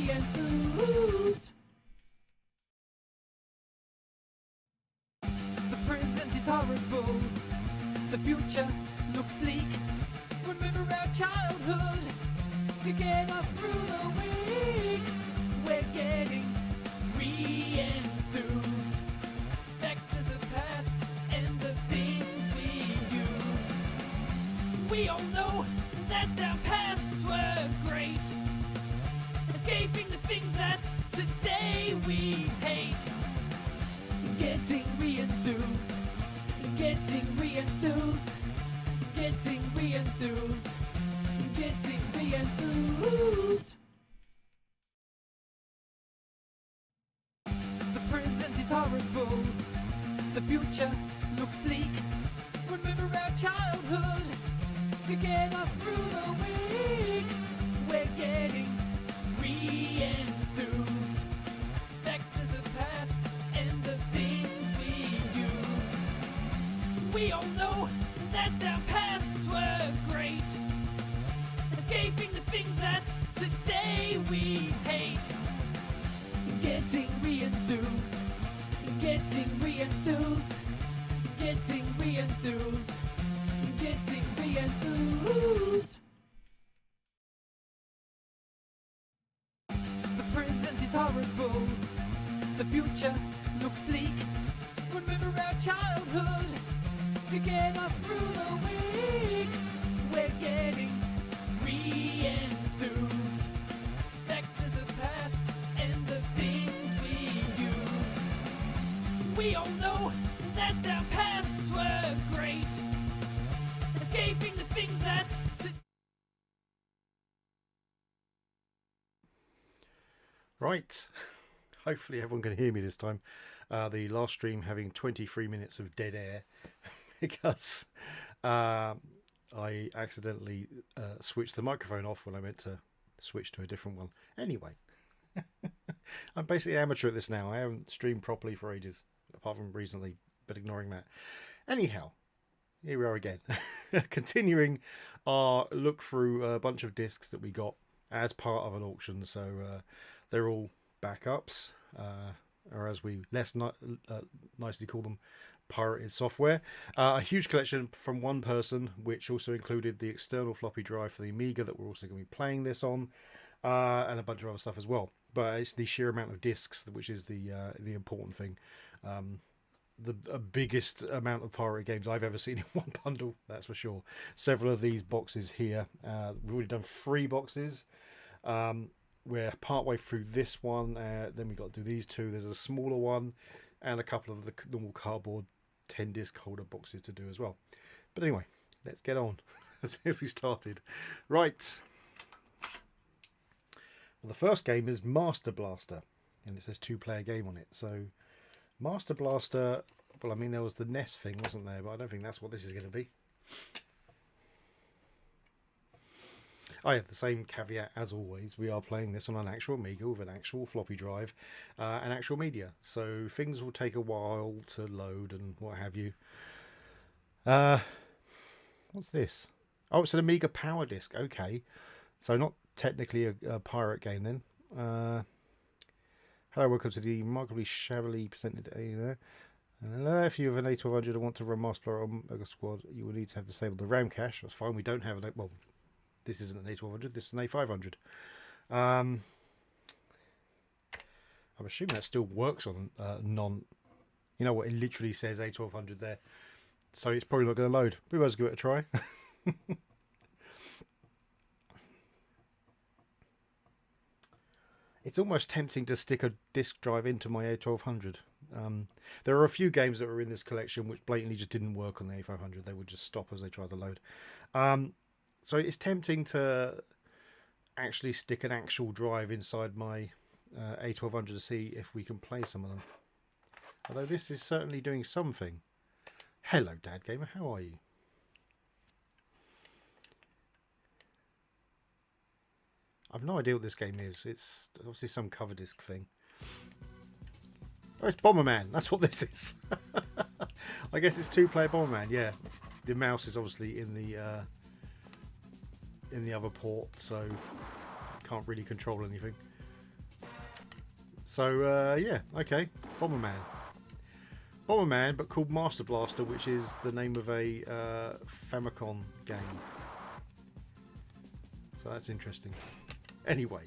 re-enthused. The present is horrible, the future looks bleak. Remember our childhood to get us through the week. We're getting re-enthused, back to the past and the things we used. We all know that our pasts were great, escaping the things that today we hate. Getting re-enthused, getting re-enthused, getting re-enthused, getting re-enthused. The present is horrible, the future looks bleak. Remember our childhood to get us through the week. We're getting re-enthused, back to the past and the things we used. We all know that our pasts were great, escaping the things that today we hate. Getting re-enthused, getting re-enthused, getting re-enthused, getting re-enthused. The present is horrible, the future looks bleak. Remember our childhood to get us through the week. We're getting re-enthused, back to the past and the things we used. We all know that our pasts were great, escaping the things that Right, hopefully everyone can hear me this time. The last stream having 23 minutes of dead air because I accidentally switched the microphone off when I meant to switch to a different one. Anyway, I'm basically amateur at this now. I haven't streamed properly for ages, apart from recently, but ignoring that. Anyhow, here we are again, continuing our look through a bunch of discs that we got as part of an auction. So they're all backups, or as we nicely call them, pirated software. A huge collection from one person, which also included the external floppy drive for the Amiga that we're also going to be playing this on, and a bunch of other stuff as well. But it's the sheer amount of discs which is the important thing. The biggest amount of pirate games I've ever seen in one bundle, that's for sure. Several of these boxes here. We've already done 3 boxes. We're partway through this one. Then we've got to do these 2. There's a smaller one and a couple of the normal cardboard 10 disc holder boxes to do as well. But anyway, let's get on. As if we started. Right. Well, the first game is Master Blaster, and it says 2-player game on it. So Master Blaster, well, I mean, there was the NES thing, wasn't there? But I don't think that's what this is going to be. Oh yeah, the same caveat as always. We are playing this on an actual Amiga with an actual floppy drive and actual media. So things will take a while to load and what have you. What's this? Oh, it's an Amiga Power Disc. Okay. So not technically a pirate game then. Hello, welcome to the remarkably shabbily presented. If you have an A1200 and want to run Master on Amiga Squad, you will need to have disabled the RAM cache. That's fine. We don't have an... Well, this isn't an A1200. This is an A500. I'm assuming that still works on non... You know what? It literally says A1200 there. So it's probably not going to load. We might as well give it a try. It's almost tempting to stick a disk drive into my A1200. There are a few games that were in this collection which blatantly just didn't work on the A500. They would just stop as they tried to load. So it's tempting to actually stick an actual drive inside my A1200 to see if we can play some of them. Although this is certainly doing something. Hello, Dad Gamer. How are you? I've no idea what this game is. It's obviously some cover disc thing. Oh, it's Bomberman. That's what this is. I guess it's 2-player Bomberman. Yeah, the mouse is obviously in the other port, so can't really control anything. So yeah, okay, Bomberman. Bomberman, but called Master Blaster, which is the name of a Famicom game. So that's interesting. Anyway,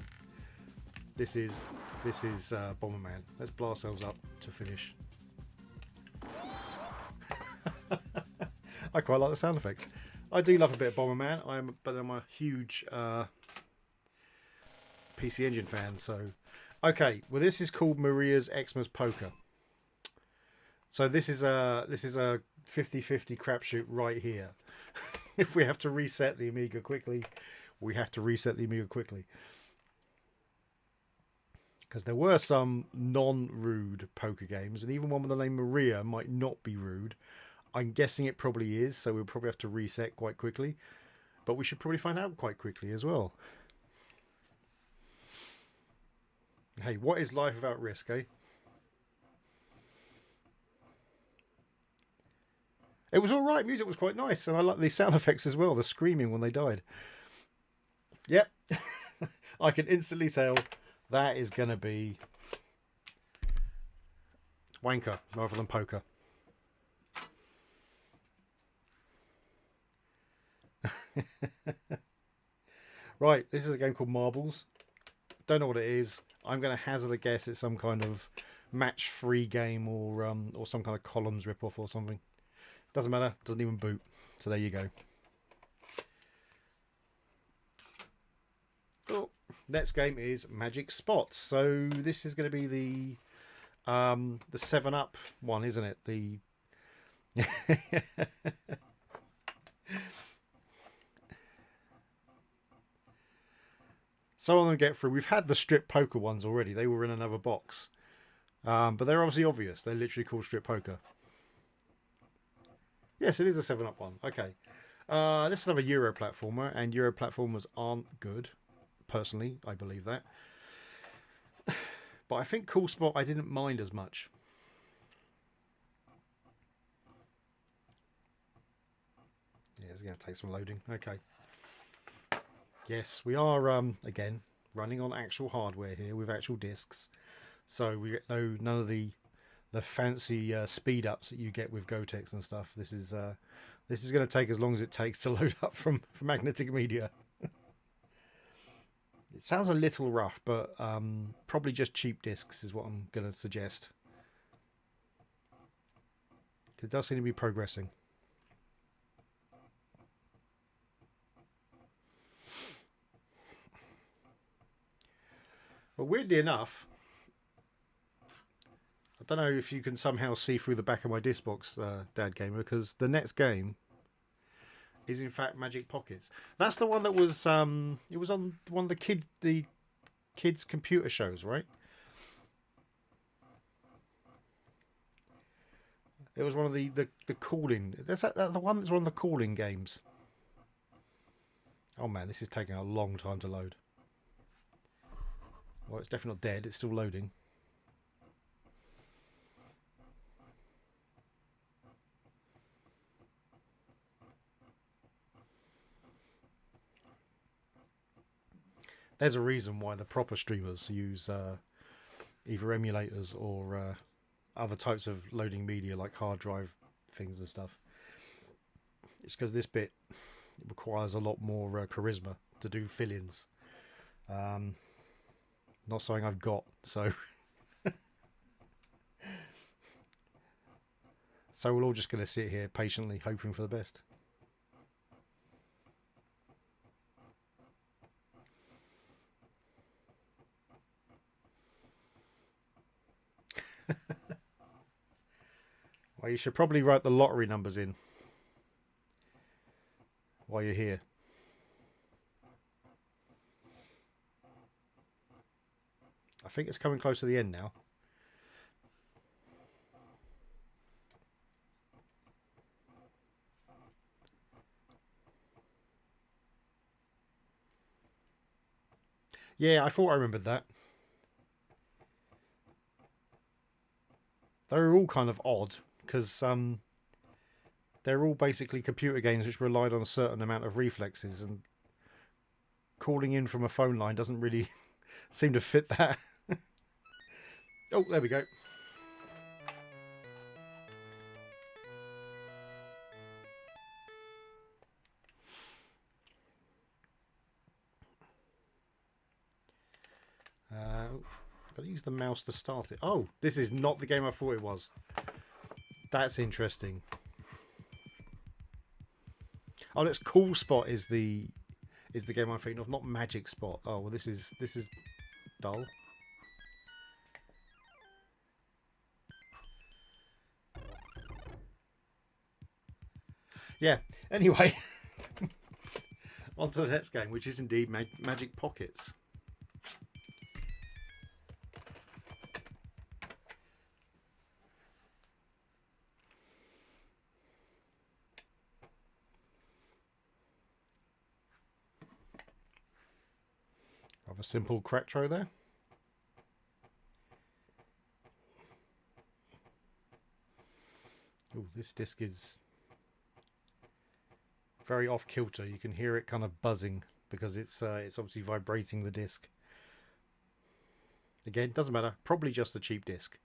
this is Bomberman. Let's blow ourselves up to finish. I quite like the sound effects. I do love a bit of Bomberman. But I'm a huge PC Engine fan. So, okay. Well, this is called Maria's Xmas Poker. So this is a 50-50 crapshoot right here. If we have to reset the Amiga quickly, we have to reset the Amiga quickly. Because there were some non-rude poker games, and even one with the name Maria might not be rude. I'm guessing it probably is, so we'll probably have to reset quite quickly. But we should probably find out quite quickly as well. Hey, what is life without risk, eh? It was alright, music was quite nice, and I like the sound effects as well, the screaming when they died. Yep, I can instantly tell that is going to be wanker rather than poker. Right, this is a game called Marbles. Don't know what it is. I'm going to hazard a guess it's some kind of match-free game or some kind of columns rip-off or something. Doesn't matter. Doesn't even boot. So there you go. Oh, next game is Magic Spot. So this is going to be the 7-Up one, isn't it? The So I'm going to get through. We've had the strip poker ones already. They were in another box. But they're obviously obvious. They're literally called strip poker. Yes, it is a 7-Up one. Okay. This is another Euro platformer, and Euro platformers aren't good. Personally, I believe that. But I think Cool Spot I didn't mind as much. Yeah, it's going to take some loading. Okay. Yes, we are, again, running on actual hardware here with actual discs. So we get none of the fancy speed ups that you get with Gotex and stuff. This is going to take as long as it takes to load up from magnetic media. It sounds a little rough, but probably just cheap discs is what I'm going to suggest. It does seem to be progressing. But weirdly enough, I don't know if you can somehow see through the back of my disc box, Dad Gamer, because the next game is in fact Magic Pockets. That's the one that was it was on one of the kids computer shows, right? It was one of the calling. That's the one that's one of the calling games. Oh man, this is taking a long time to load. Well, it's definitely not dead. It's still loading. There's a reason why the proper streamers use either emulators or other types of loading media like hard drive things and stuff. It's because this bit requires a lot more charisma to do fill-ins. Not something I've got, so so we're all just going to sit here patiently hoping for the best. Well, you should probably write the lottery numbers in while you're here. I think it's coming close to the end now. Yeah, I thought I remembered that. They were all kind of odd because they're all basically computer games which relied on a certain amount of reflexes, and calling in from a phone line doesn't really seem to fit that. Oh, there we go. Got to use the mouse to start it. Oh, this is not the game I thought it was. That's interesting. Oh, that's Cool Spot is the game I'm thinking of, not Magic Spot. Oh well, this is dull. Yeah. Anyway, on to the next game, which is indeed Magic Pockets. Of a simple Quattro there. Oh, this disc is very off kilter. You can hear it kind of buzzing because it's obviously vibrating the disc. Again, doesn't matter. Probably just a cheap disc.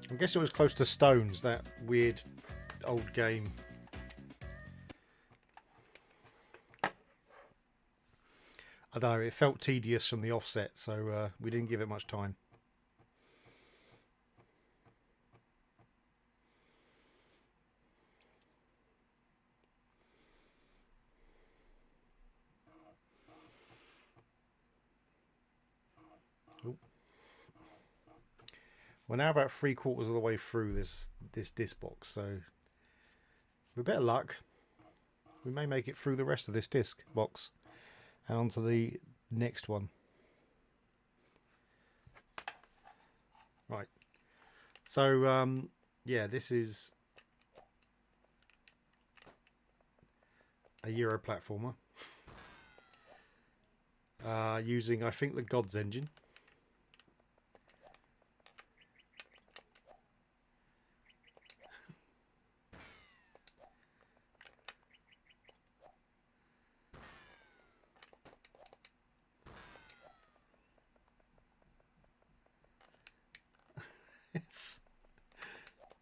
I guess it was close to Stones, that weird old game. I don't know, it felt tedious from the offset, so we didn't give it much time. Ooh. We're now about 3/4 of the way through this disc box, so with a bit of luck, we may make it through the rest of this disc box and on to the next one. Right. So, yeah, this is a Euro platformer using, I think, the God's engine.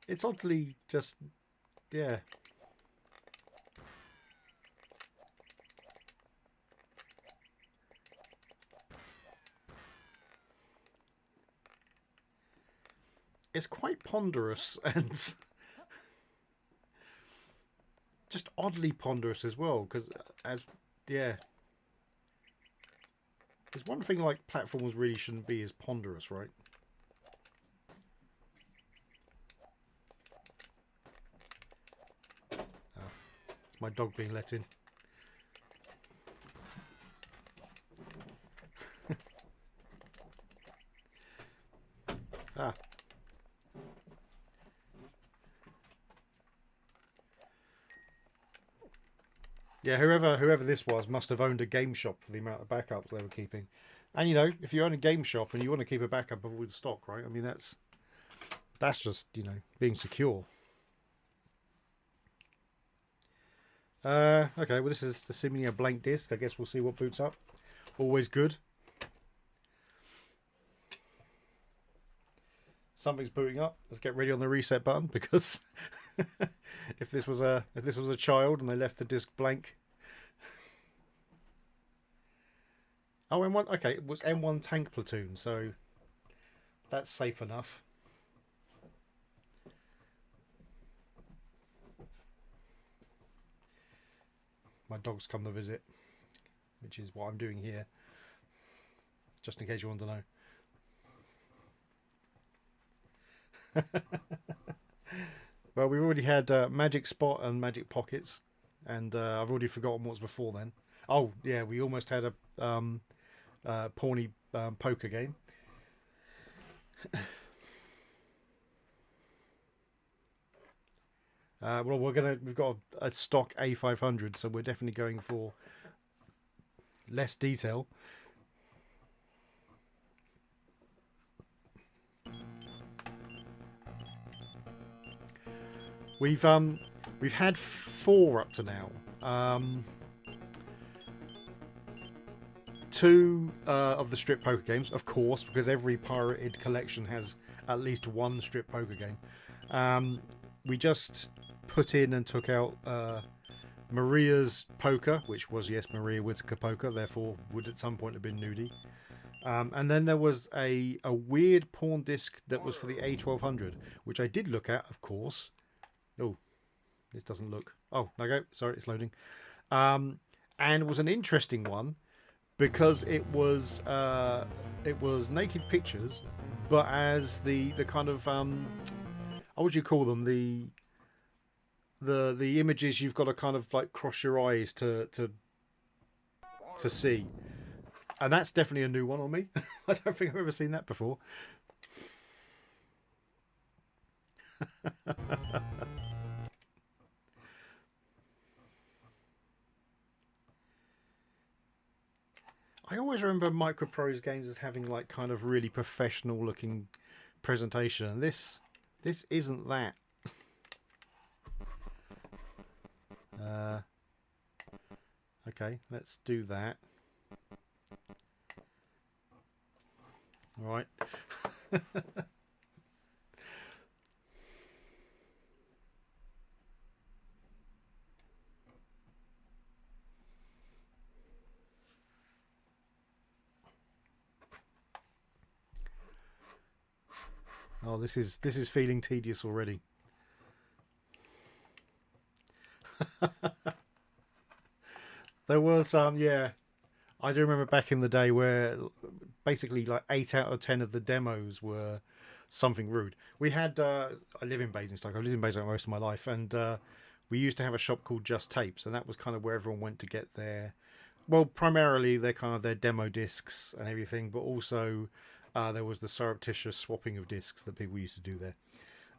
It's oddly just, yeah. It's quite ponderous and just oddly ponderous as well, because yeah. There's one thing like platformers really shouldn't be is ponderous, right? It's my dog being let in. Ah. Yeah, whoever this was must have owned a game shop for the amount of backups they were keeping. And you know, if you own a game shop and you want to keep a backup of all the stock, right? I mean, that's just, you know, being secure. Okay, well, this is seemingly a blank disc. I guess we'll see what boots up. Always good. Something's booting up. Let's get ready on the reset button, because if this was a child and they left the disc blank. Oh, M1. Okay, it was M1 Tank Platoon, so that's safe enough. My dog's come to visit, which is what I'm doing here, just in case you want to know. Well, we've already had Magic Spot and Magic Pockets, and I've already forgotten what was before then. Oh, yeah, we almost had a Pawny poker game. Well, we've got a stock A500, so we're definitely going for less detail. we've had 4 up to now. Two of the strip poker games, of course, because every pirated collection has at least one strip poker game. We just put in and took out Maria's Poker, which was, yes, Maria Whittaker Poker, therefore would at some point have been nudie. And then there was a weird porn disc that was for the A1200, which I did look at, of course. Oh, this doesn't look... Oh, no go. Sorry, it's loading. And it was an interesting one because it was naked pictures, but as the kind of... what would you call them? The images you've got to kind of like cross your eyes to see. And that's definitely a new one on me. I don't think I've ever seen that before. I always remember Microprose games as having like kind of really professional looking presentation, and this isn't that. Okay, let's do that. All right. Oh, this is feeling tedious already. There was yeah, I do remember back in the day where basically like 8 out of 10 of the demos were something rude. We had I live in Basingstoke. I've lived in Basingstoke most of my life, and we used to have a shop called Just Tapes, and that was kind of where everyone went to get their, well, primarily their kind of their demo discs and everything, but also there was the surreptitious swapping of discs that people used to do there.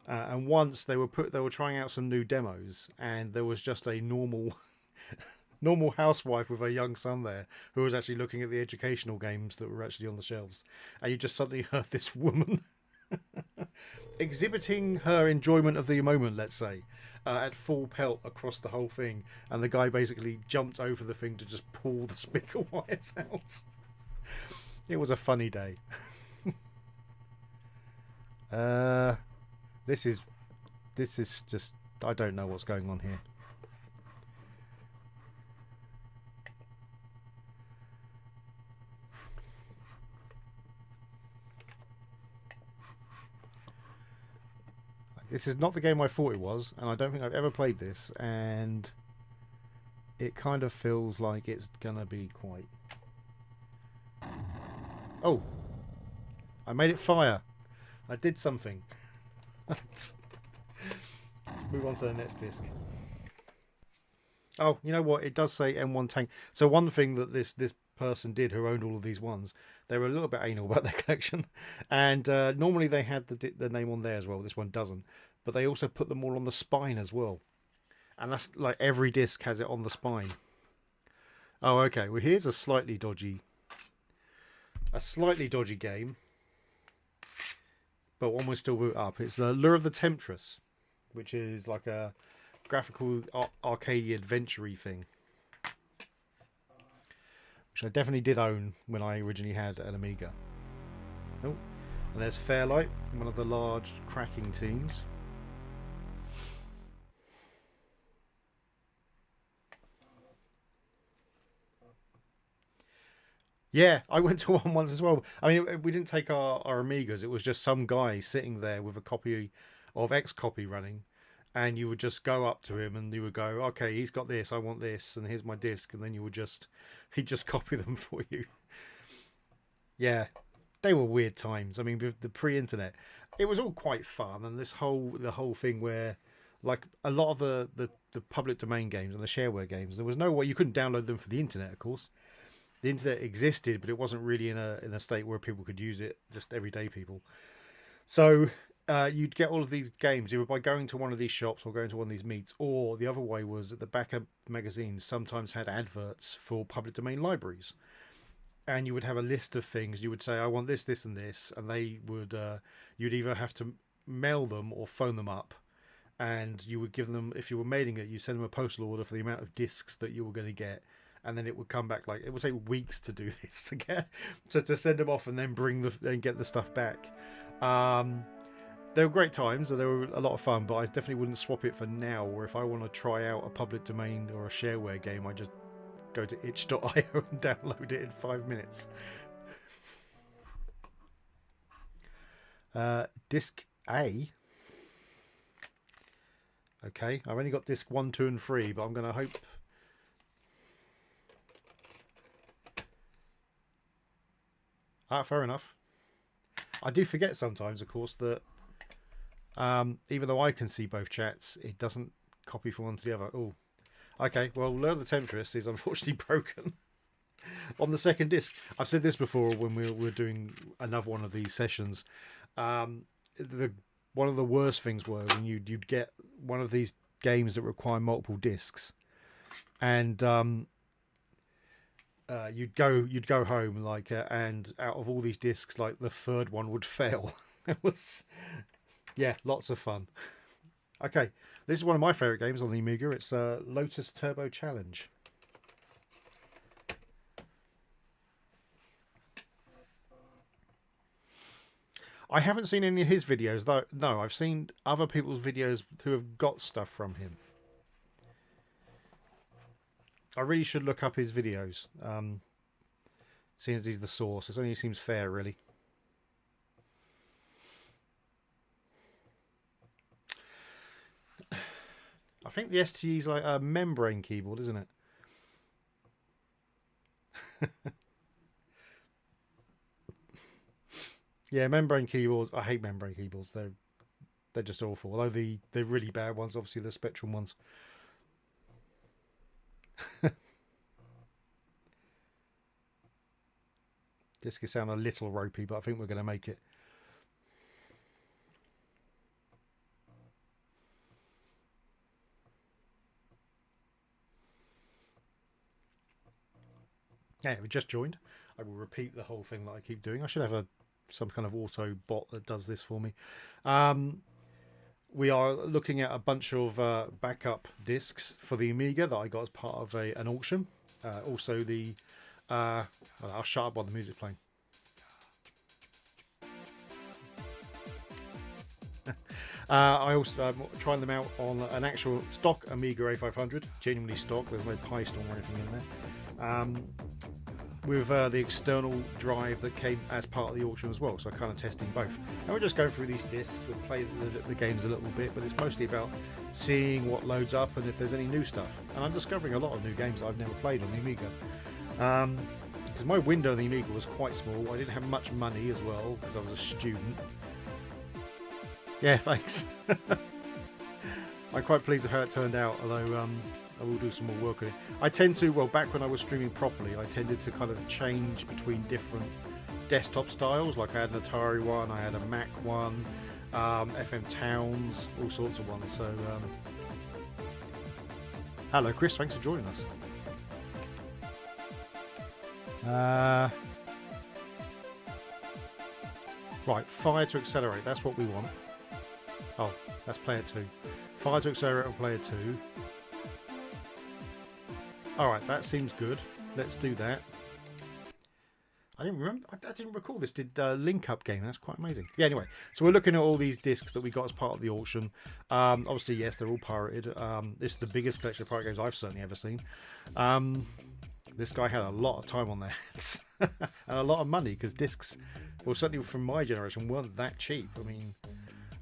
And once they were trying out some new demos, and there was just a normal housewife with a young son there who was actually looking at the educational games that were actually on the shelves, and you just suddenly heard this woman exhibiting her enjoyment of the moment, let's say, at full pelt across the whole thing, and the guy basically jumped over the thing to just pull the speaker wires out. It was a funny day. This is just, I don't know what's going on here. This is not the game I thought it was, and I don't think I've ever played this, and it kind of feels like it's gonna be quite... Oh! I made it fire! I did something. Let's move on to the next disc. Oh, you know what? It does say M1 Tank. So one thing that this person did who owned all of these ones, they were a little bit anal about their collection, and normally they had the name on there as well. This one doesn't, but they also put them all on the spine as well, and that's like every disc has it on the spine. Oh, okay. Well, here's a slightly dodgy game, but one will still boot up. It's the Lure of the Temptress, which is like a graphical arcade adventure-y thing, which I definitely did own when I originally had an Amiga. Oh, and there's Fairlight, one of the large cracking teams. Yeah, I went to one once as well. I mean, we didn't take our Amigas. It was just some guy sitting there with a copy of Xcopy running, and you would just go up to him and you would go, okay, he's got this, I want this, and here's my disc, and then he'd just copy them for you. Yeah, they were weird times. I mean, with the pre-internet, it was all quite fun, and the whole thing where, like, a lot of the public domain games and the shareware games, there was no way you couldn't download them for the internet, of course. The internet existed, but it wasn't really in a state where people could use it, just everyday people. So you'd get all of these games either by going to one of these shops or going to one of these meets, or the other way was that the Backup magazines sometimes had adverts for public domain libraries. And you would have a list of things. You would say, I want this, this, and this. And they would, you'd either have to mail them or phone them up. and you would give them, if you were mailing it, you send them a postal order for the amount of discs that you were going to get, and then it would come back. Like, it would take weeks to do this, to get to send them off and then get the stuff back. They were great times, and they were a lot of fun, but I definitely wouldn't swap it for now. Or if I want to try out a public domain or a shareware game, I just go to itch.io and download it in 5 minutes. Disc A. Okay, I've only got disc 1, 2 and 3, but I'm going to hope... fair enough. I do forget sometimes, of course, that even though I can see both chats, it doesn't copy from one to the other. Oh, okay, well, Learn the Temptress is unfortunately broken on the second disc. I've said this before when we were doing another one of these sessions. One of the worst things were when you'd get one of these games that require multiple discs, and you'd go home like, and out of all these discs, like the third one would fail. It was, yeah, lots of fun. Okay, this is one of my favorite games on the Amiga. It's Lotus Turbo Challenge. I haven't seen any of his videos, though. No, I've seen other people's videos who have got stuff from him. I really should look up his videos, seeing as he's the source. It only seems fair, really. I think the STE is like a membrane keyboard, isn't it? Yeah, membrane keyboards. I hate membrane keyboards. They're just awful. Although the really bad ones, obviously the Spectrum ones. This could sound a little ropey, but I think we're going to make it. Yeah, if you just joined, I will repeat the whole thing that I keep doing. I should have some kind of auto bot that does this for me. We are looking at a bunch of backup discs for the Amiga that I got as part of an auction. Also the... I'll shut up while the music's playing. I also tried them out on an actual stock Amiga A500, genuinely stock. There's no Pi Storm or anything in there. With the external drive that came as part of the auction as well, so I'm kind of testing both. And we'll just go through these discs, we'll play the games a little bit, but it's mostly about seeing what loads up and if there's any new stuff. And I'm discovering a lot of new games that I've never played on the Amiga. Because my window on the Amiga was quite small, I didn't have much money as well, because I was a student. Yeah, thanks. I'm quite pleased with how it turned out, although I will do some more work on it. I tend to, well, back when I was streaming properly, I tended to kind of change between different desktop styles. Like I had an Atari one, I had a Mac one, FM Towns, all sorts of ones. So, hello, Chris. Thanks for joining us. Right, fire to accelerate. That's what we want. Oh, that's player 2. Fire to accelerate on player 2. Alright, that seems good. Let's do that. I didn't remember. I didn't recall this did link up game. That's quite amazing. Yeah, anyway. So we're looking at all these discs that we got as part of the auction. Obviously, yes, they're all pirated. This is the biggest collection of pirate games I've certainly ever seen. This guy had a lot of time on their hands. And a lot of money, because discs, well, certainly from my generation, weren't that cheap. I mean,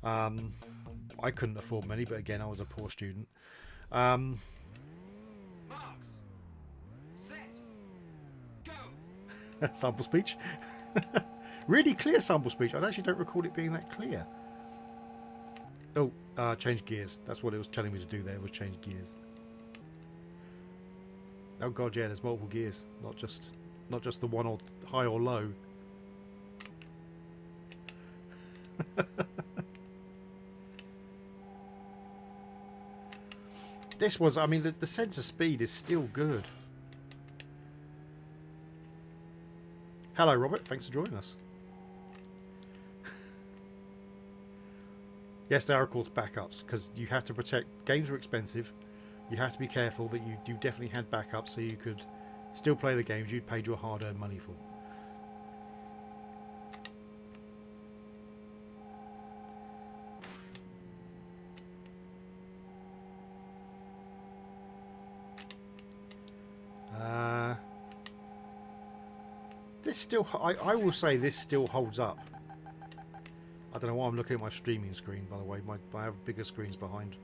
I couldn't afford many, but again, I was a poor student. Sample speech. Really clear sample speech. I actually don't recall it being that clear. Oh, change gears. That's what it was telling me to do there, was change gears. Oh god, yeah, there's multiple gears. Not just the one or high or low. This was, I mean, the sense of speed is still good. Hello, Robert. Thanks for joining us. Yes, they are called backups because you have to protect. Games are expensive. You have to be careful that you definitely had backups so you could still play the games you'd paid your hard-earned money for. This still, I will say this still holds up. I don't know why I'm looking at my streaming screen, by the way. I have bigger screens behind.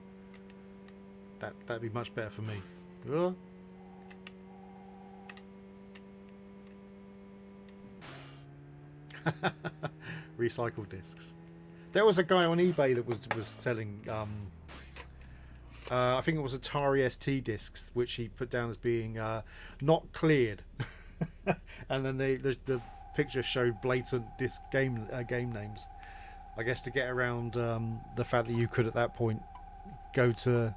That'd be much better for me. Recycled discs. There was a guy on eBay that was selling. I think it was Atari ST discs, which he put down as being not cleared, and then the picture showed blatant disc game names. I guess to get around the fact that you could at that point go to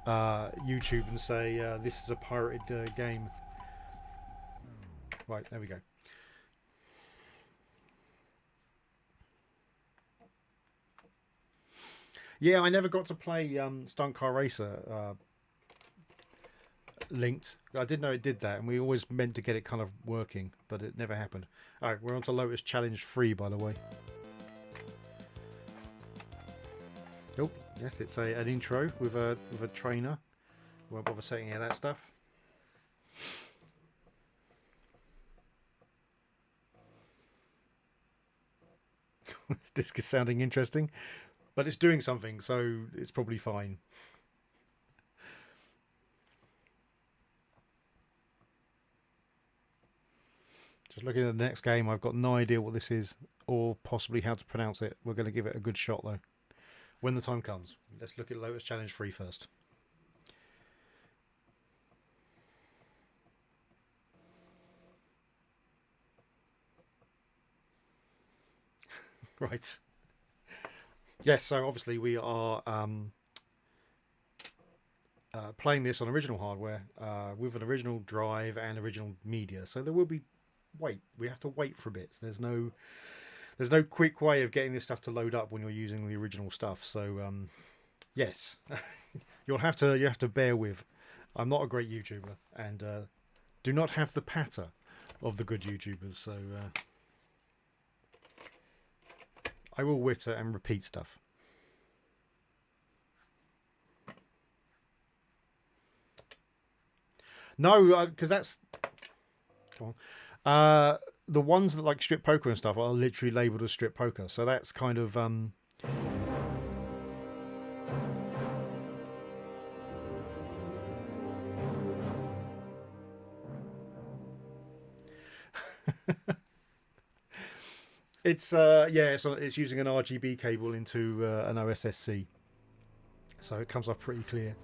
YouTube and say this is a pirated game. Right, there we go. Yeah, I never got to play Stunt Car Racer Linked. I didn't know it did that, and we always meant to get it kind of working, but it never happened. Alright, we're on to Lotus Challenge 3, by the way. Oh, yes, it's an intro with a trainer. Won't bother setting any of that stuff. This disc is sounding interesting, but it's doing something, so it's probably fine. Just looking at the next game, I've got no idea what this is or possibly how to pronounce it. We're going to give it a good shot though when the time comes. Let's look at Lotus Challenge 3 first. Right. Yes, so obviously we are playing this on original hardware with an original drive and original media. So there will be we have to wait for bits. There's no quick way of getting this stuff to load up when you're using the original stuff. So yes, you have to bear with. I'm not a great YouTuber and do not have the patter of the good YouTubers. So I will witter and repeat stuff. No, because that's... Come on. The ones that like strip poker and stuff are literally labelled as strip poker. So that's kind of... It's it's using an RGB cable into an OSSC, so it comes up pretty clear.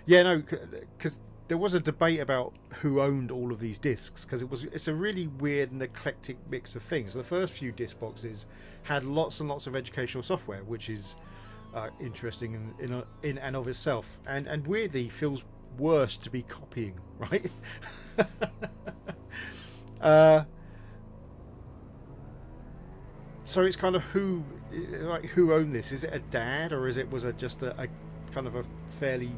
Because there was a debate about who owned all of these discs, because it's a really weird and eclectic mix of things. The first few disc boxes had lots and lots of educational software, which is interesting in and of itself, and weirdly feels worse to be copying, right? So it's kind of who owned this? Is it a dad, or was it just a kind of a fairly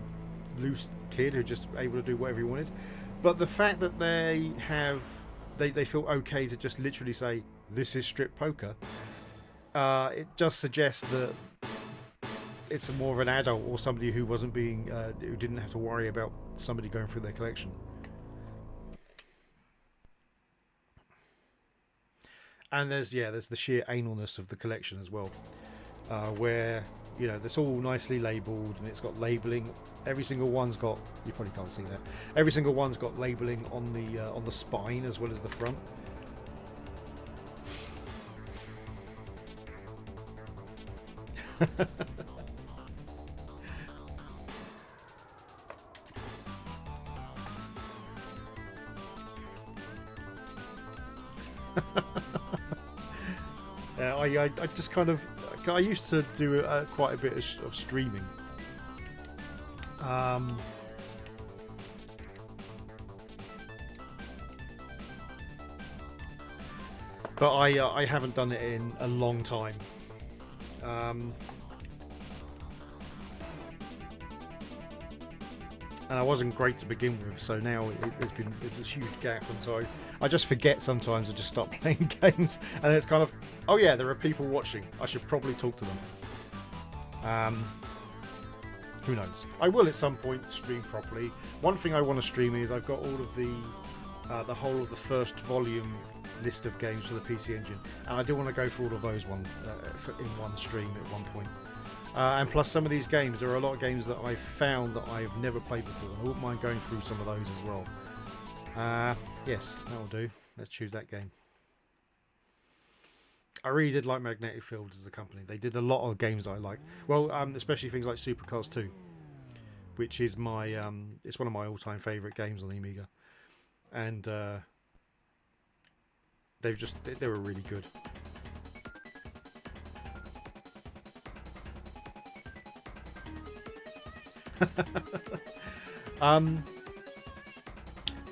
loose kid who just able to do whatever he wanted? But the fact that they feel okay to just literally say this is strip poker, it just suggests that it's more of an adult or somebody who wasn't being who didn't have to worry about somebody going through their collection. And there's the sheer analness of the collection as well, where it's all nicely labelled and it's got labelling. Every single one's got, you probably can't see that, every single one's got labelling on the spine as well as the front. I just kind of, I used to do quite a bit of streaming. But I haven't done it in a long time. And I wasn't great to begin with, so now there's this huge gap, and so I just forget sometimes to just stop playing games, and it's kind of, oh yeah, there are people watching. I should probably talk to them. Who knows? I will at some point stream properly. One thing I want to stream is I've got all of the whole of the first volume list of games for the PC Engine, and I do want to go through all of those in one stream at one point. And plus some of these games, there are a lot of games that I've found that I've never played before. I wouldn't mind going through some of those as well. Yes, that'll do. Let's choose that game. I really did like Magnetic Fields as a company. They did a lot of games that I like. Well, especially things like Supercars 2, which is my it's one of my all-time favourite games on the Amiga. And they were really good.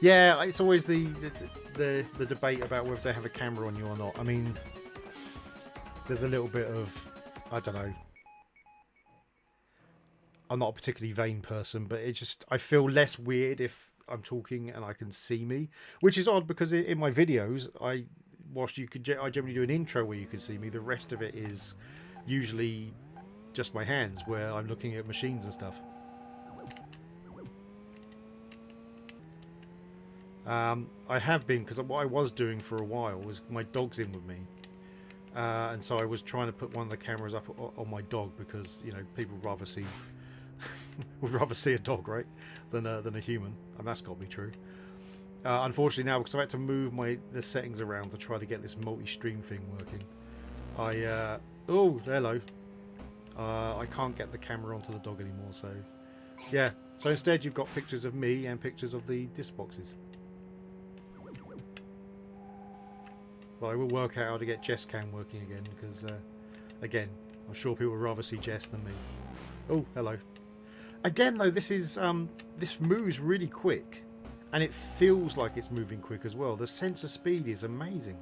Yeah, it's always the debate about whether they have a camera on you or not. I mean, there's a little bit of, I don't know. I'm not a particularly vain person, but I feel less weird if I'm talking and I can see me, which is odd because in my videos, I generally do an intro where you can see me. The rest of it is usually just my hands where I'm looking at machines and stuff. I have been, because what I was doing for a while was my dog's in with me, and so I was trying to put one of the cameras up on my dog because, you know, people would rather see would rather see a dog, right, than a human, and that's got to be true. Unfortunately now, because I've had to move the settings around to try to get this multi-stream thing working, oh hello, I can't get the camera onto the dog anymore. So yeah, so instead you've got pictures of me and pictures of the disc boxes. But I will work out how to get Jess Cam working again, because again, I'm sure people would rather see Jess than me. Oh, hello. Again though, this moves really quick, and it feels like it's moving quick as well. The sensor speed is amazing.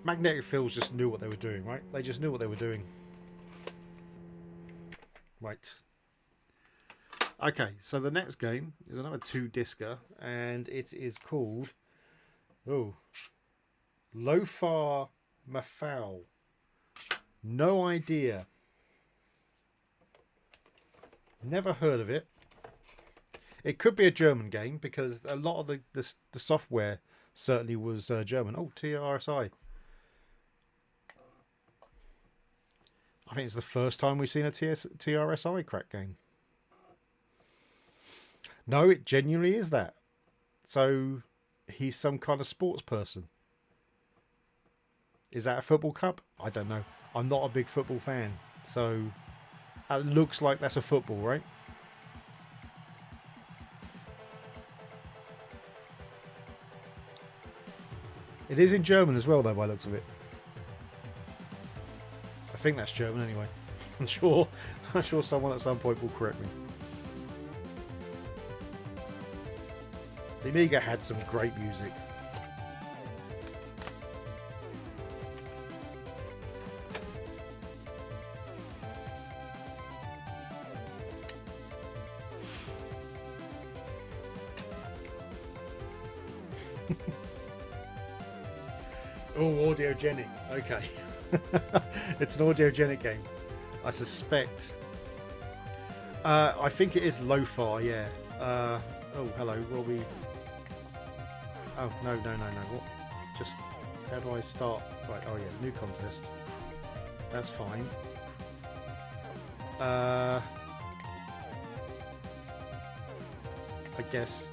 Magnetic Fields just knew what they were doing, right? They just knew what they were doing. Right. Okay, so the next game is another 2-discer, and it is called Lo-Fa Mafau. No idea. Never heard of it. It could be a German game because a lot of the software certainly was German. Oh, TRSI. I think it's the first time we've seen a TRSI crack game. No, it genuinely is that. So he's some kind of sports person. Is that a football cup? I don't know. I'm not a big football fan. So it looks like that's a football, right? It is in German as well, though, by the looks of it. I think that's German anyway. I'm sure someone at some point will correct me. The Amiga had some great music. Oh, audiogenic. Okay. It's an audiogenic game. I suspect. I think it is lo-fi, yeah. Oh, hello. Will we... Oh, no. What? Just... How do I start? Right, oh yeah, new contest. That's fine. I guess...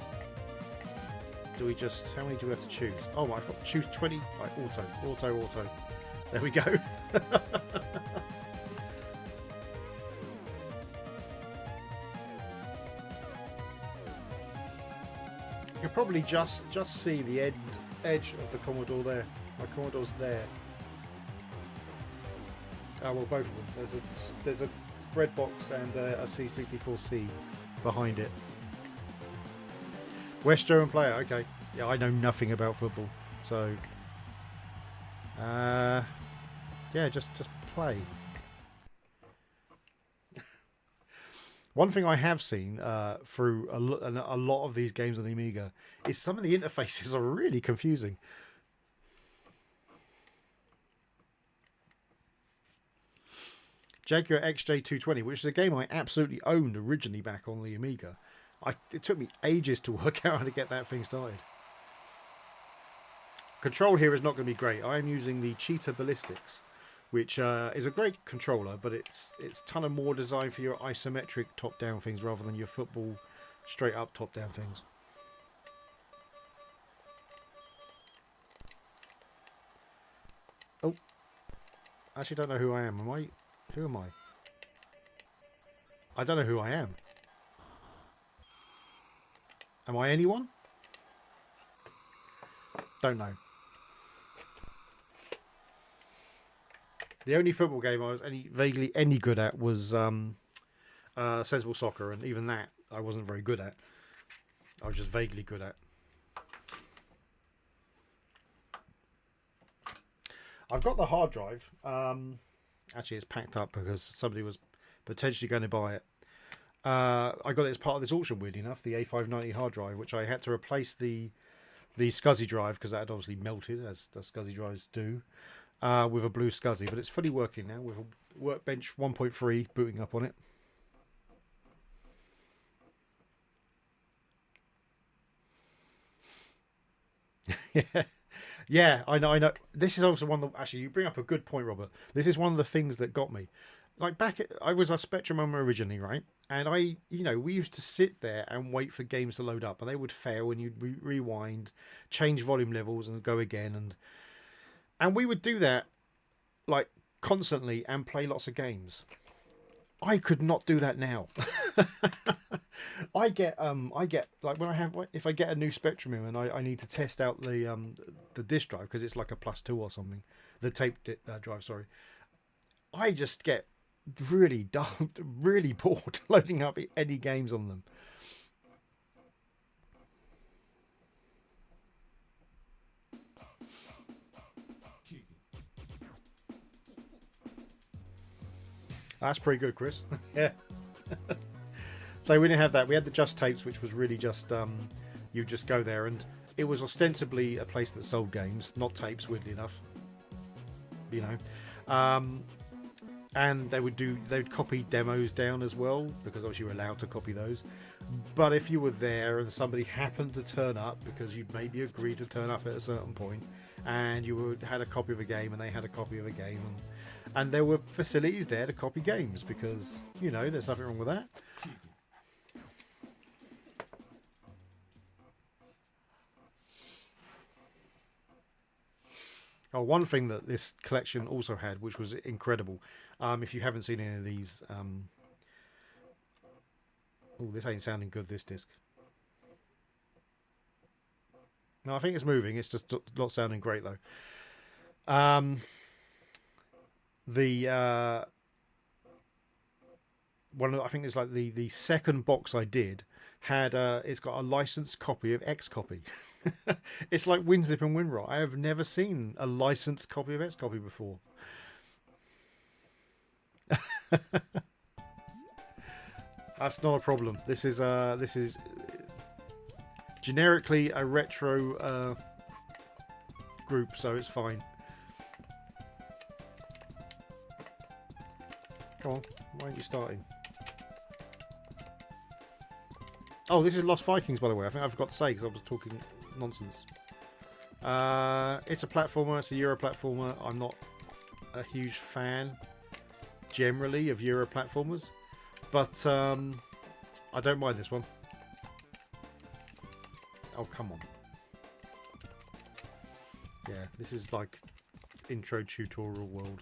Do we just... How many do we have to choose? Oh, I've got to choose 20. Right, auto. There we go. You can probably just see the edge of the Commodore there. My Commodore's there. Oh well, both of them. There's a breadbox and a C64C behind it. West German player. Okay. Yeah, I know nothing about football, so yeah, just play. One thing I have seen through a lot of these games on the Amiga is some of the interfaces are really confusing. Jaguar XJ220, which is a game I absolutely owned originally back on the Amiga. It took me ages to work out how to get that thing started. Control here is not going to be great. I am using the Cheetah Ballistics, which is a great controller, but it's ton of more designed for your isometric top-down things rather than your football straight-up top-down things. Oh, I actually don't know who I am. Who am I? I don't know who I am. Am I anyone? Don't know. The only football game I was vaguely any good at was Sensible Soccer, and even that I wasn't very good at. I was just vaguely good at. I've got the hard drive. Actually, it's packed up because somebody was potentially going to buy it. I got it as part of this auction, weirdly enough, the A500 hard drive, which I had to replace the SCSI drive because that had obviously melted, as the SCSI drives do, with a blue SCSI. But it's fully working now with a Workbench 1.3 booting up on it. Yeah. Yeah, I know. This is also one that, actually, you bring up a good point, Robert. This is one of the things that got me. Like I was a Spectrum owner originally, right? And we used to sit there and wait for games to load up, and they would fail, and you'd rewind, change volume levels, and go again, and we would do that like constantly and play lots of games. I could not do that now. I get like if I get a new Spectrum in and I need to test out the disk drive because it's like a +2 or something, the tape drive. Sorry, I just get really dull, really bored loading up any games on them. That's pretty good, Chris. Yeah. So we didn't have that. We had the Just Tapes, which was really just you just go there, and it was ostensibly a place that sold games, not tapes. Weirdly enough, and they'd copy demos down as well, because obviously you were allowed to copy those. But if you were there and somebody happened to turn up, because you'd maybe agreed to turn up at a certain point, and you had a copy of a game and they had a copy of a game, and there were facilities there to copy games, because there's nothing wrong with that. Oh, one thing that this collection also had, which was incredible, if you haven't seen any of these, oh, this ain't sounding good, this disc. No, I think it's moving. It's just not sounding great though. I think it's like the second box I did had it's got a licensed copy of X-Copy. It's like WinZip and WinRAR. I have never seen a licensed copy of X-Copy before. That's not a problem. This is generically a retro group, so it's fine. Come on, why aren't you starting? Oh, this is Lost Vikings, by the way. I think I forgot to say because I was talking nonsense. It's a platformer. It's a Euro platformer. I'm not a huge fan generally of Euro platformers, but I don't mind this one. Oh, come on. Yeah, this is like intro tutorial world.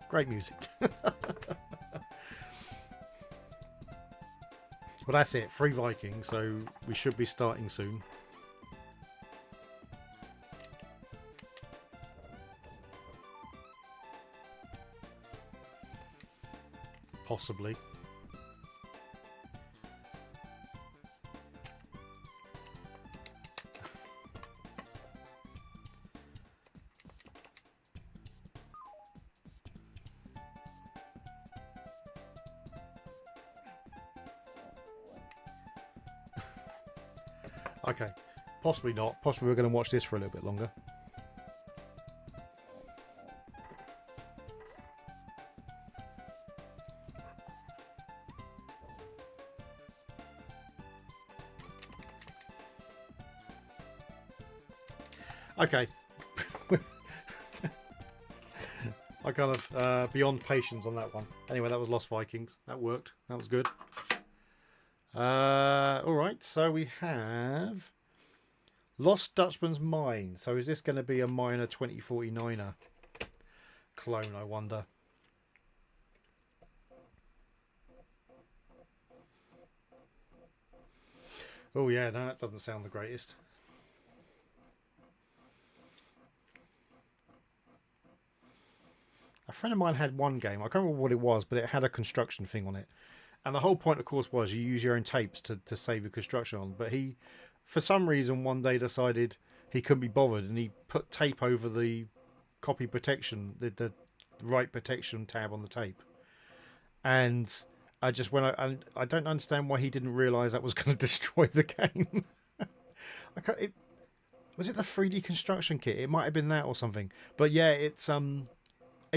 Great music. Well, that's it. Free Vikings, so we should be starting soon. possibly. Okay, possibly not. Possibly we're going to watch this for a little bit longer. Okay. I kind of beyond patience on that one. Anyway, that was Lost Vikings. That worked. That was good. All right, so we have Lost Dutchman's Mine. So is this going to be a minor 2049er clone, I wonder? Oh yeah, no, that doesn't sound the greatest. A friend of mine had one game. I can't remember what it was, but it had a construction thing on it. And the whole point, of course, was you use your own tapes to save your construction on. But he, for some reason, one day decided he couldn't be bothered, and he put tape over the copy protection, the write protection tab on the tape. And I just went, I don't understand why he didn't realise that was going to destroy the game. Was it the 3D construction kit? It might have been that or something. But yeah, it's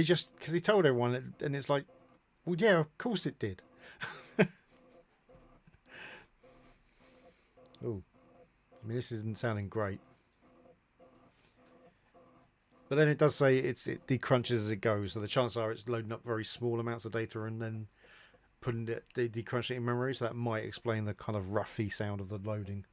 just because he told everyone, and it's like, well, yeah, of course it did. Oh, I mean, this isn't sounding great. But then it does say it decrunches as it goes, so the chances are it's loading up very small amounts of data and then putting it, decrunching it in memory. So that might explain the kind of roughy sound of the loading.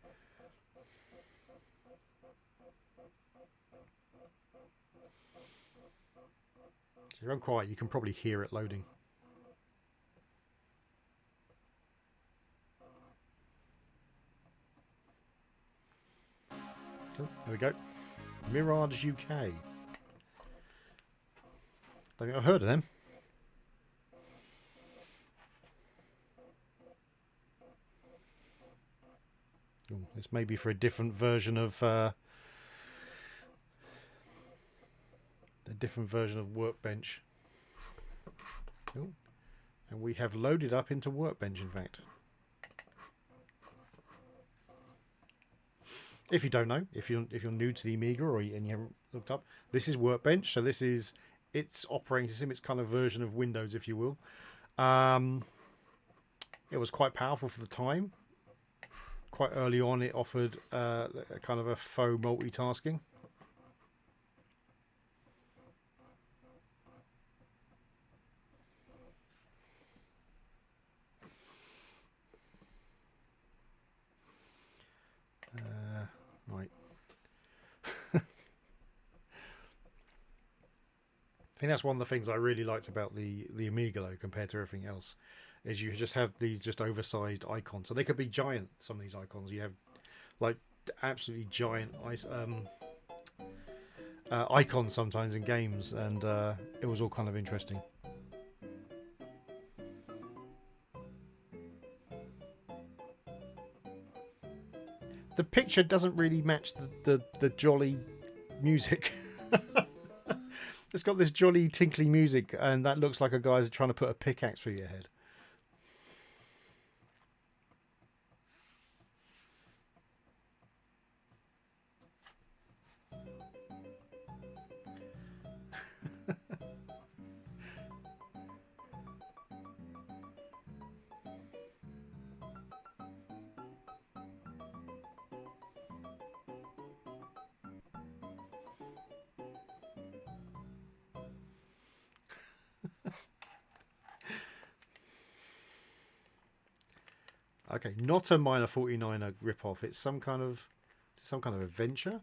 So if you're quiet, you can probably hear it loading. Oh, there we go. Mirage UK. Don't think I've heard of them. Oh, this may be for a different version of Workbench. Oh, and we have loaded up into Workbench, in fact. If you don't know, if you're new to the Amiga and you haven't looked up, this is Workbench. So this is its operating system, its kind of version of Windows, if you will. It was quite powerful for the time. Quite early on, it offered a kind of a faux multitasking. Right. I think that's one of the things I really liked about the Amiga, though, compared to everything else, is you just have these just oversized icons. So they could be giant, some of these icons. You have like absolutely giant icons sometimes in games, and it was all kind of interesting. The picture doesn't really match the jolly music. It's got this jolly tinkly music, and that looks like a guy's trying to put a pickaxe through your head. Okay, not a minor 49er ripoff. It's some kind of adventure.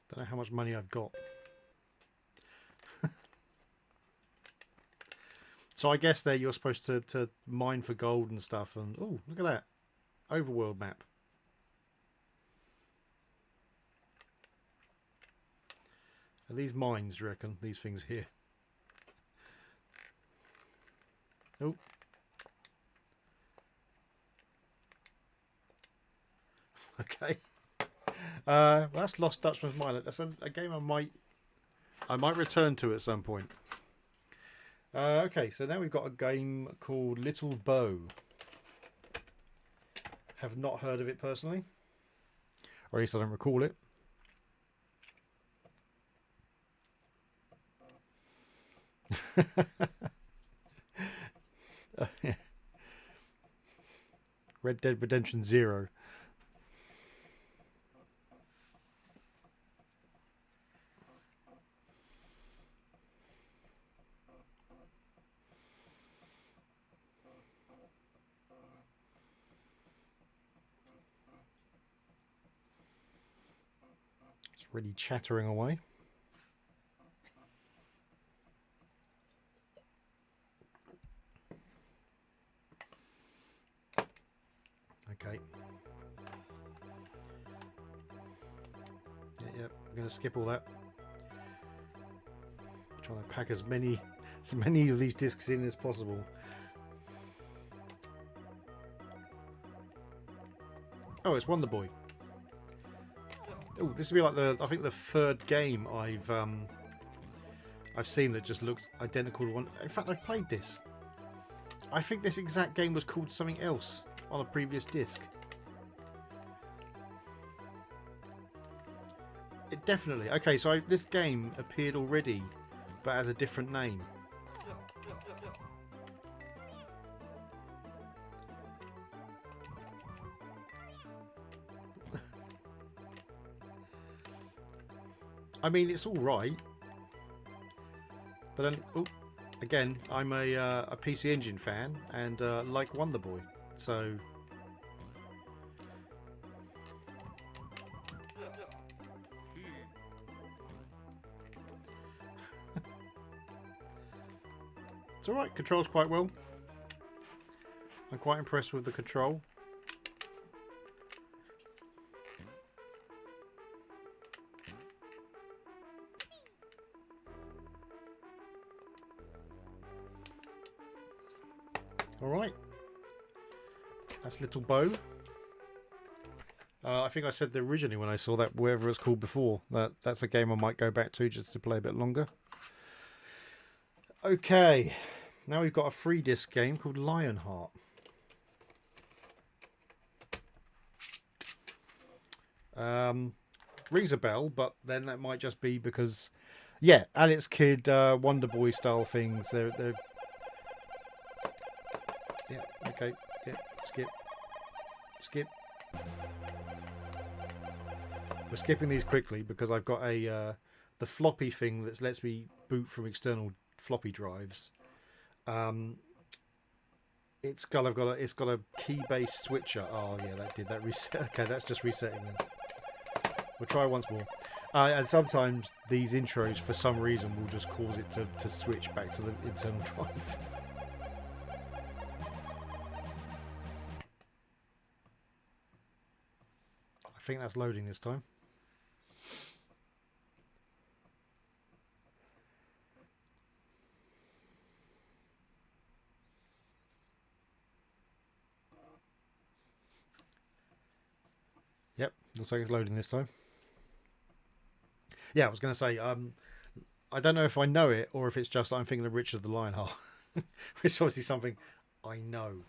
Don't know how much money I've got. So I guess there you're supposed to mine for gold and stuff. And oh, look at that overworld map. Are these mines, do you reckon? These things here. Oh. Okay. Well, that's Lost Dutchman's Mine. That's a game I might return to at some point. Okay, so now we've got a game called Little Bow. Have not heard of it personally, or at least I don't recall it. Red Dead Redemption 0. It's really chattering away. Okay. Yep, I'm going to skip all that. I'm trying to pack as many of these discs in as possible. Oh, it's Wonder Boy. Oh, this will be like I think the third game I've seen that just looks identical to one. In fact, I've played this. I think this exact game was called something else on a previous disc. It definitely. Okay, so this game appeared already, but as a different name. I mean, it's all right, but then, oh, again, I'm a PC Engine fan and like Wonder Boy, so it's all right. Controls quite well. I'm quite impressed with the control. Alright, that's Little Bow. I think I said that originally when I saw that, whatever it's called before, that's a game I might go back to just to play a bit longer. Okay, now we've got a 3-disc game called Lionheart. Rings a bell, but then that might just be because, yeah, Alex Kidd, Wonder Boy style things, they're yeah, okay, yeah, skip. We're skipping these quickly because I've got the floppy thing that lets me boot from external floppy drives. It's got a key-based switcher. Oh yeah, that reset. Okay, that's just resetting then. We'll try once more. And sometimes these intros, for some reason, will just cause it to switch back to the internal drive. I think that's loading this time. Yep, looks like it's loading this time. Yeah, I was going to say, I don't know if I know it or if it's just I'm thinking of Richard the Lionheart, which is obviously something I know.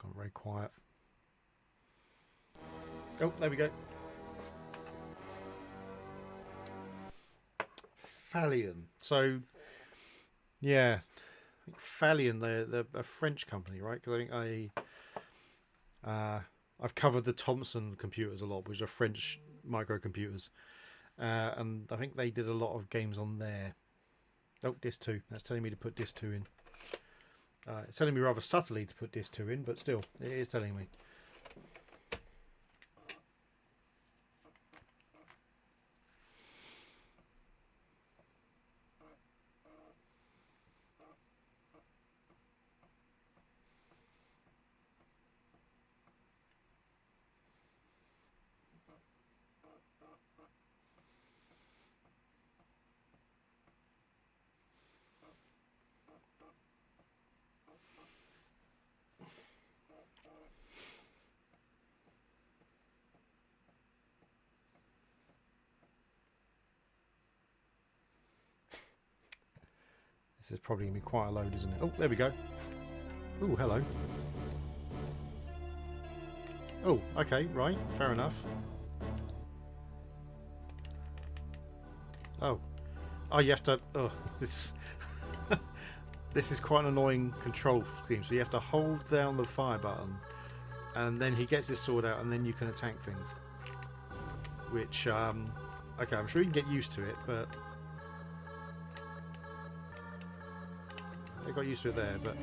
Gone very quiet. Oh, there we go. Fallion. So, yeah, think Falion, they're a French company, right? Because I think I've covered the Thomson computers a lot, which are French microcomputers, and I think they did a lot of games on there. Oh, disc 2. That's telling me to put disc 2 in. It's telling me rather subtly to put disc 2 in, but still, it is telling me. This is probably going to be quite a load, isn't it? Oh, there we go. Oh, hello. Oh, okay, right, fair enough. Oh, you have to. Oh, this this is quite an annoying control scheme. So you have to hold down the fire button, and then he gets his sword out, and then you can attack things. Which, okay, I'm sure you can get used to it, but I got used to it there. But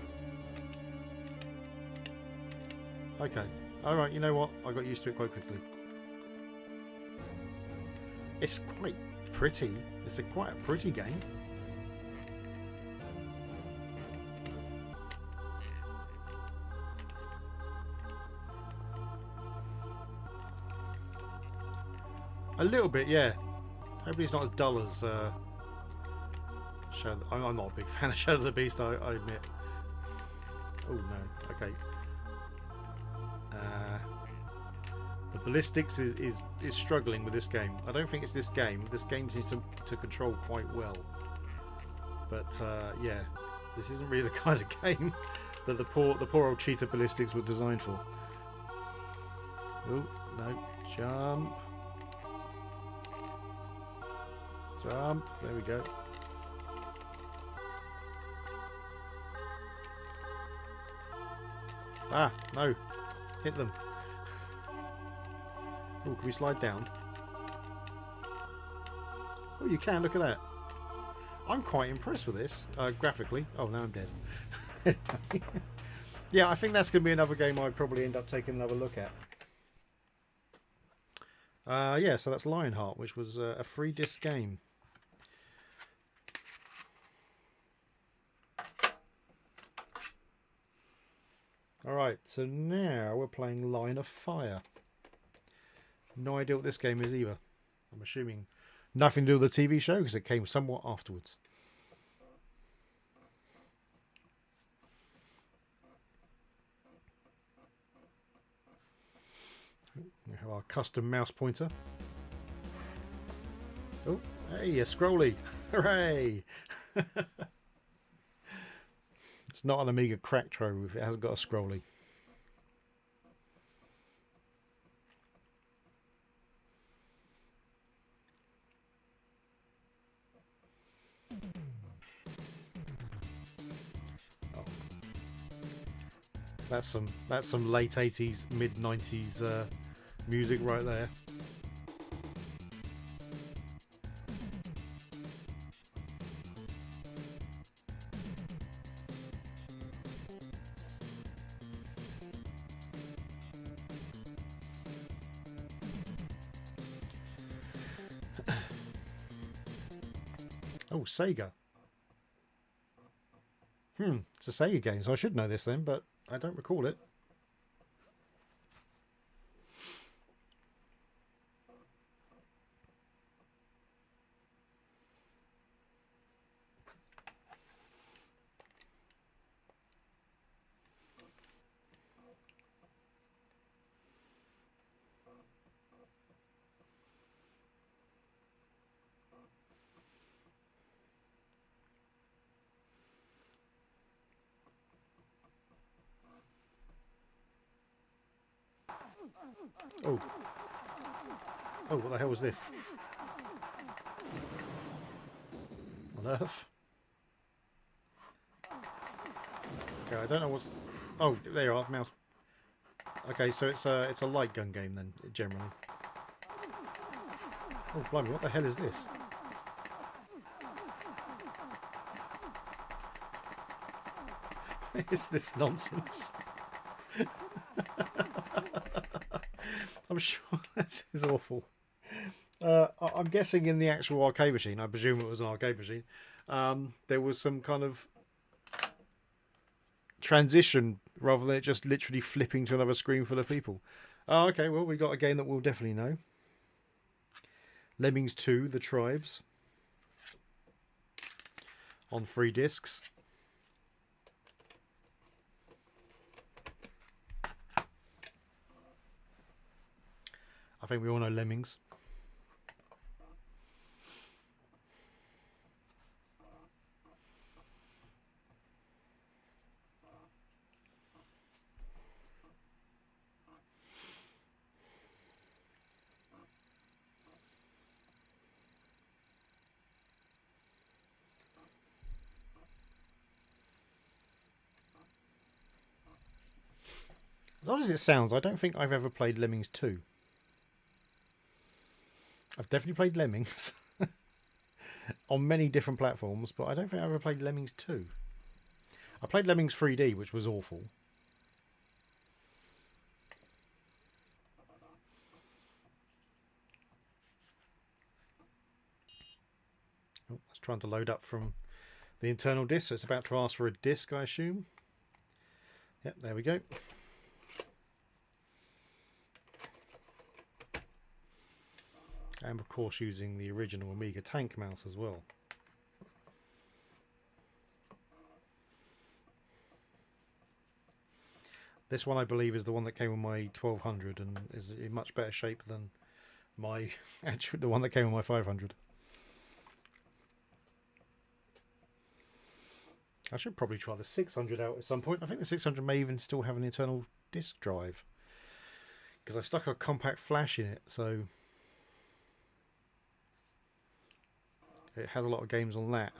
okay, all right. You know what? I got used to it quite quickly. It's quite pretty. It's quite a pretty game. A little bit, yeah. Hopefully it's not as dull as Shadow. I'm not a big fan of Shadow of the Beast, I admit. Oh no, okay. The ballistics is struggling with this game. I don't think it's this game. This game seems to control quite well. But yeah, this isn't really the kind of game that the poor old cheetah ballistics were designed for. Oh no, jump. Jump, there we go. Ah, no. Hit them. Oh, can we slide down? Oh, you can, look at that. I'm quite impressed with this, graphically. Oh, now I'm dead. Yeah, I think that's going to be another game I'd probably end up taking another look at. Yeah, so that's Lionheart, which was a free disc game. Alright, so now we're playing Line of Fire. No idea what this game is either. I'm assuming nothing to do with the TV show because it came somewhat afterwards. We have our custom mouse pointer. Oh, hey, a scrolly. Hooray! It's not an Amiga crack trove if it hasn't got a scrolly. Oh. That's some late 80s, mid 90s music right there. Oh, Sega. It's a Sega game, so I should know this then, but I don't recall it. Oh. Oh, what the hell was this? On Earth? Okay, I don't know what's... Oh, there you are, mouse. Okay, so it's a light gun game then, generally. Oh, blimey, what the hell is this? What is this nonsense? I'm sure this is awful. I'm guessing in the actual arcade machine, I presume it was an arcade machine, there was some kind of transition rather than it just literally flipping to another screen full of people. Oh, okay, well, we got a game that we'll definitely know. Lemmings 2, The Tribes. On 3 discs. I think we all know Lemmings. As odd as it sounds, I don't think I've ever played Lemmings 2. I've definitely played Lemmings on many different platforms, but I don't think I ever played Lemmings 2. I played Lemmings 3D, which was awful. Oh, it's trying to load up from the internal disk, so it's about to ask for a disk, I assume. Yep, there we go. And of course using the original Amiga tank mouse as well. This one I believe is the one that came with my 1200 and is in much better shape than my the one that came with my 500. I should probably try the 600 out at some point. I think the 600 may even still have an internal disk drive, because I stuck a compact flash in it, so it has a lot of games on that.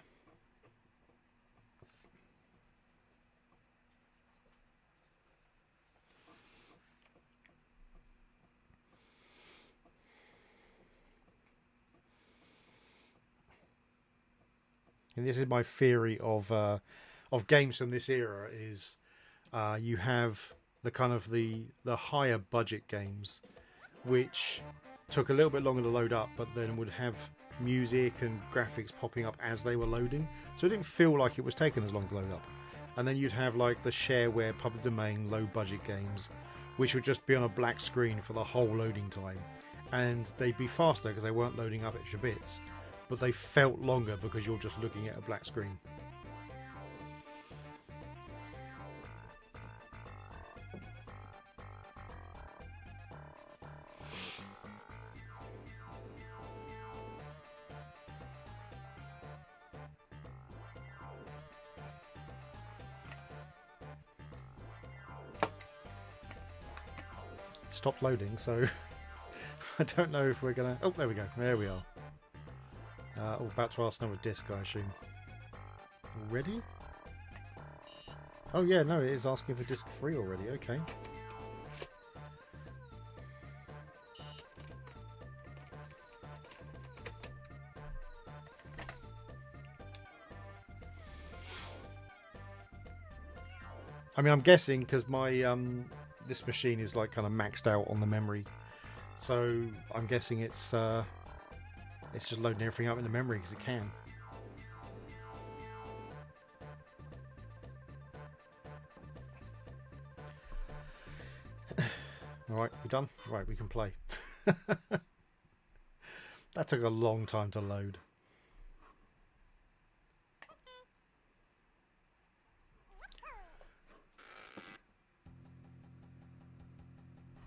And this is my theory of games from this era: is you have the kind of the higher budget games, which took a little bit longer to load up, but then would have music and graphics popping up as they were loading, so it didn't feel like it was taking as long to load up. And then you'd have like the shareware, public domain, low budget games, which would just be on a black screen for the whole loading time, and they'd be faster because they weren't loading up extra bits, but they felt longer because you're just looking at a black screen. Stopped loading, so I don't know if we're gonna... Oh, there we go. There we are. About to ask another disc, I assume. Ready? Oh yeah, no, it is asking for disc 3 already. Okay. I mean, I'm guessing because my this machine is like kind of maxed out on the memory, so I'm guessing it's just loading everything up in the memory because it can. Alright, we done? Right, we can play. That took a long time to load.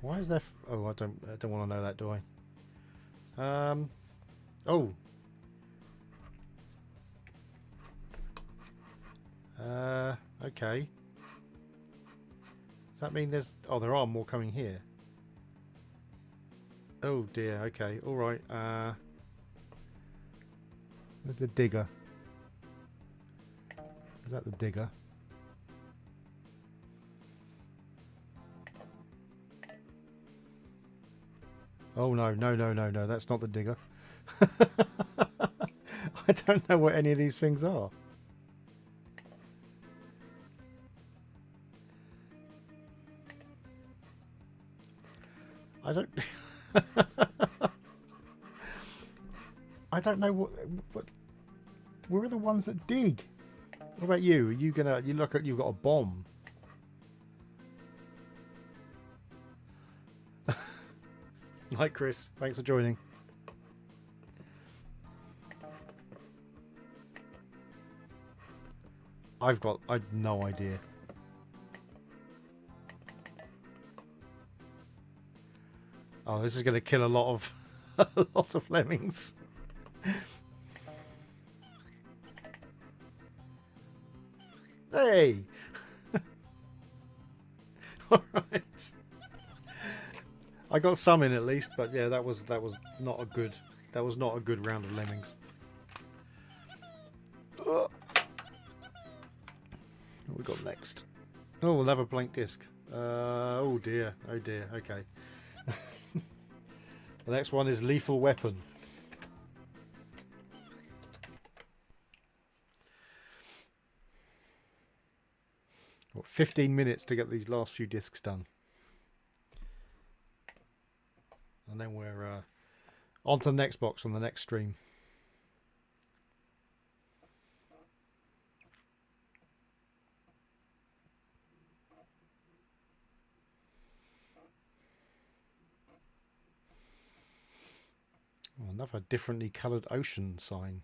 Why is there... Oh, I don't want to know that, do I? Oh. Okay. Does that mean there's... Oh, there are more coming here. Oh dear, okay, alright. Where's the digger? Is that the digger? Oh no, no, no, no, no, that's not the digger. I don't know what any of these things are. I don't I don't know what where are the ones that dig? What about you? Are you gonna you look at you've got a bomb. Hi Chris, thanks for joining. I've no idea. Oh, this is going to kill a lot of a lot of lemmings. Hey. All right. I got some in at least, but yeah, that was not a good round of lemmings. What we got next? Oh, we'll have a blank disc. Oh dear, okay. The next one is Lethal Weapon. Got 15 minutes to get these last few discs done. And then we're on to the next box on the next stream. Oh, another differently coloured ocean sign.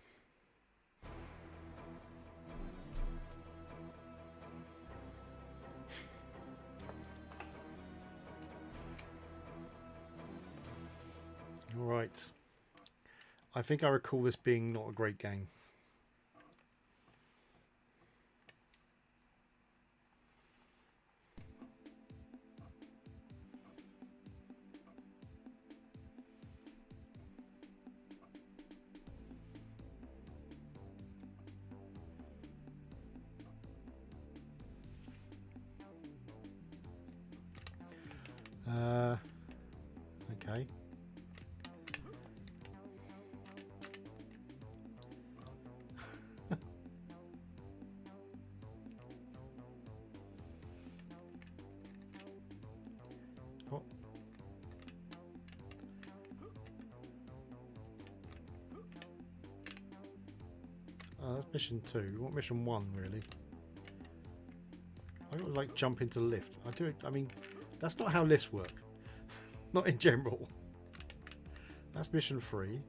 Alright. I think I recall this being not a great game. Okay. Oh. That's mission 2. We want mission 1 really. I gotta like jump into the lift. I mean, that's not how lifts work. Not in general. That's mission 3.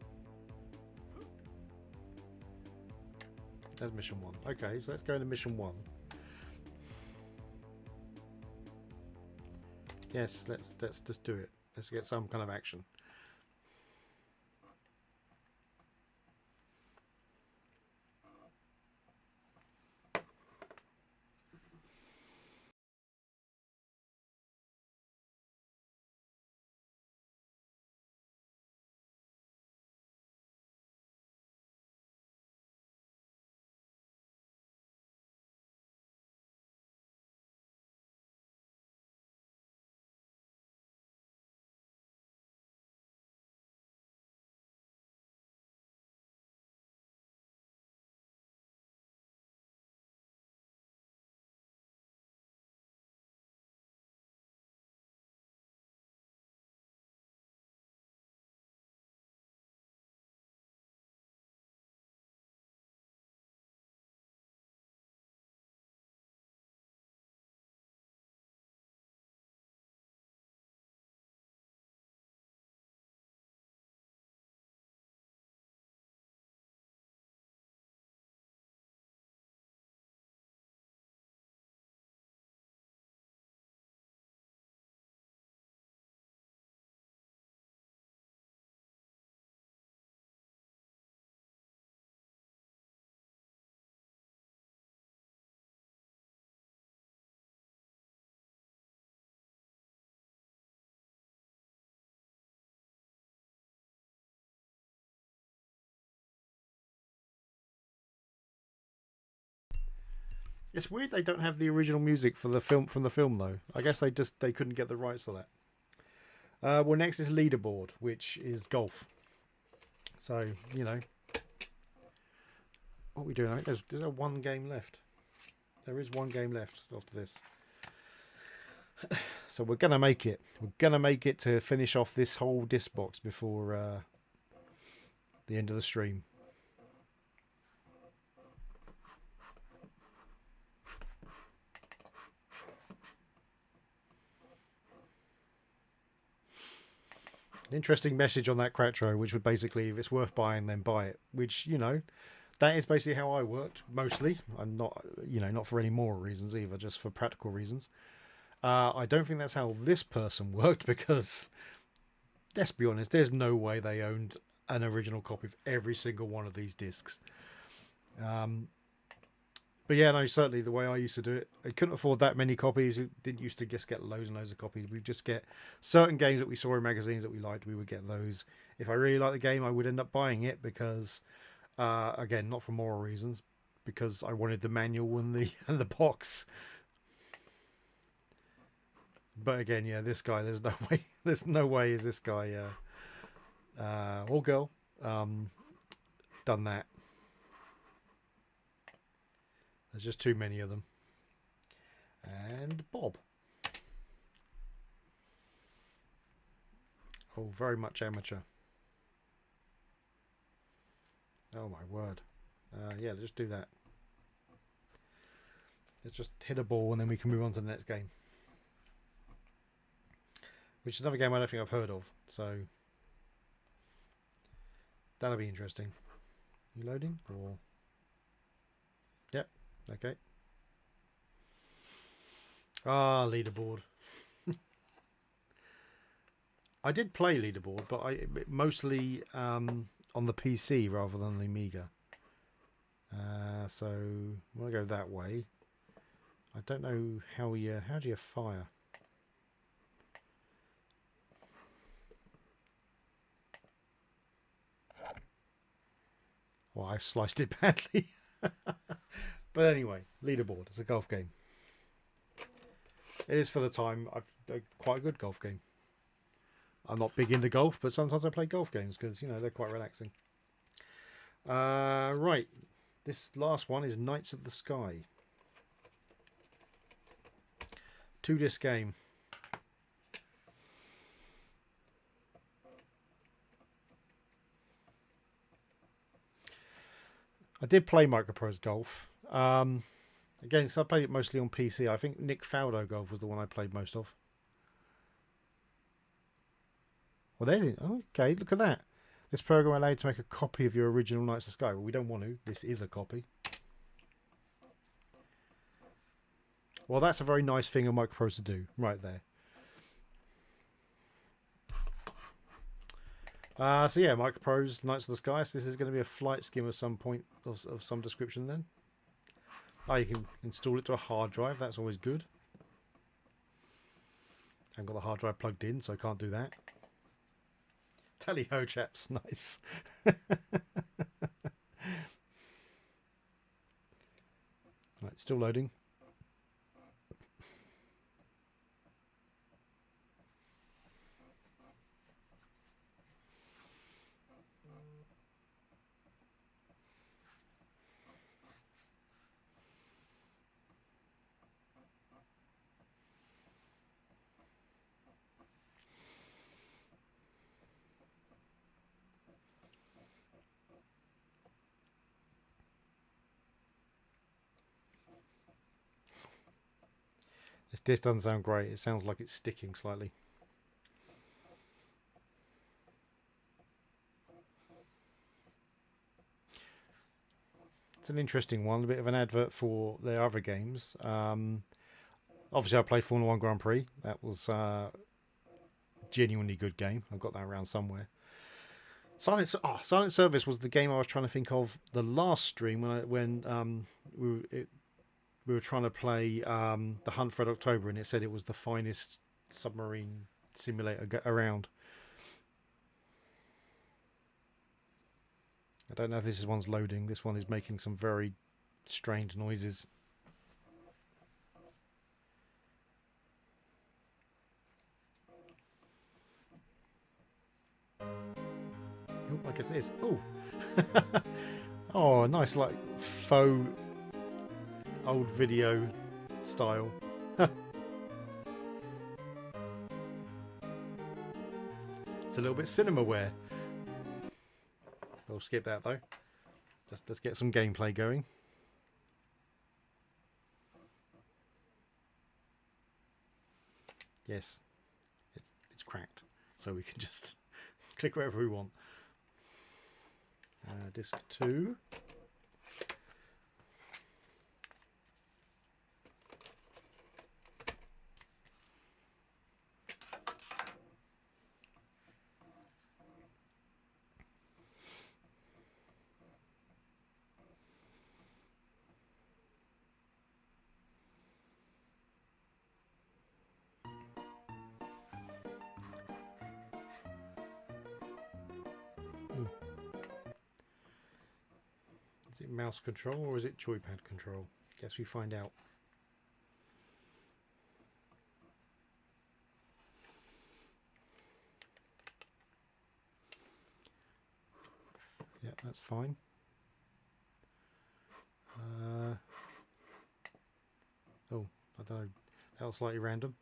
That's mission 1. Okay, so let's go into mission 1. Yes, let's just do it. Let's get some kind of action. It's weird they don't have the original music for the film though. I guess they couldn't get the rights to that. Well, next is leaderboard, which is golf. So, you know, what are we doing? I think there's a one game left. There is one game left after this. So we're going to make it. We're going to make it to finish off this whole disc box before the end of the stream. An interesting message on that Quattro, which would basically, if it's worth buying, then buy it. Which, you know, that is basically how I worked mostly. I'm not, you know, not for any moral reasons either, just for practical reasons. I don't think that's how this person worked, because let's be honest, there's no way they owned an original copy of every single one of these discs. But yeah, no, certainly the way I used to do it, I couldn't afford that many copies. We didn't used to just get loads and loads of copies. We'd just get certain games that we saw in magazines that we liked. We would get those. If I really liked the game, I would end up buying it because, again, not for moral reasons, because I wanted the manual and the box. But again, yeah, this guy, there's no way is this guy or girl done that. There's just too many of them. And Bob. Oh, very much amateur. Oh my word. Yeah, let's just do that. Let's just hit a ball and then we can move on to the next game. Which is another game I don't think I've heard of. So that'll be interesting. You loading? Or yep. Okay. Ah, leaderboard. I did play leaderboard, but I mostly on the PC rather than the Amiga. So I'm gonna go that way. I don't know how do you fire? Well, I sliced it badly. But anyway, leaderboard. It's a golf game. It is for the time. I've quite a good golf game. I'm not big into golf, but sometimes I play golf games because, you know, they're quite relaxing. Right. This last one is Knights of the Sky. 2-disc game. I did play Microprose Golf. Again, so I played it mostly on PC. I think Nick Faldo Golf was the one I played most of. Well, there it is. Okay, look at that. This program allowed you to make a copy of your original Knights of the Sky. Well, we don't want to. This is a copy. Well, that's a very nice thing on Microprose to do, right there. So yeah, Microprose Knights of the Sky. So this is going to be a flight sim of some point of some description then. You can install it to a hard drive. That's always good. I haven't got the hard drive plugged in, so I can't do that. Tally ho, chaps. Nice. Right, still loading. This doesn't sound great. It sounds like it's sticking slightly. It's an interesting one. A bit of an advert for their other games. Obviously, I played Formula 1 Grand Prix. That was a genuinely good game. I've got that around somewhere. Silent Service was the game I was trying to think of the last stream when we were trying to play The Hunt for Red October, and it said it was the finest submarine simulator around. I don't know if this one's loading. This one is making some very strange noises. I guess it is. Oh, oh, nice, like faux old video style. It's a little bit cinemaware. We'll skip that though. Just let's get some gameplay going. Yes, it's cracked, so we can just click wherever we want. Disc 2. Is it mouse control or is it joypad control? Guess we find out. Yeah, that's fine. Oh, I don't know. That was slightly random.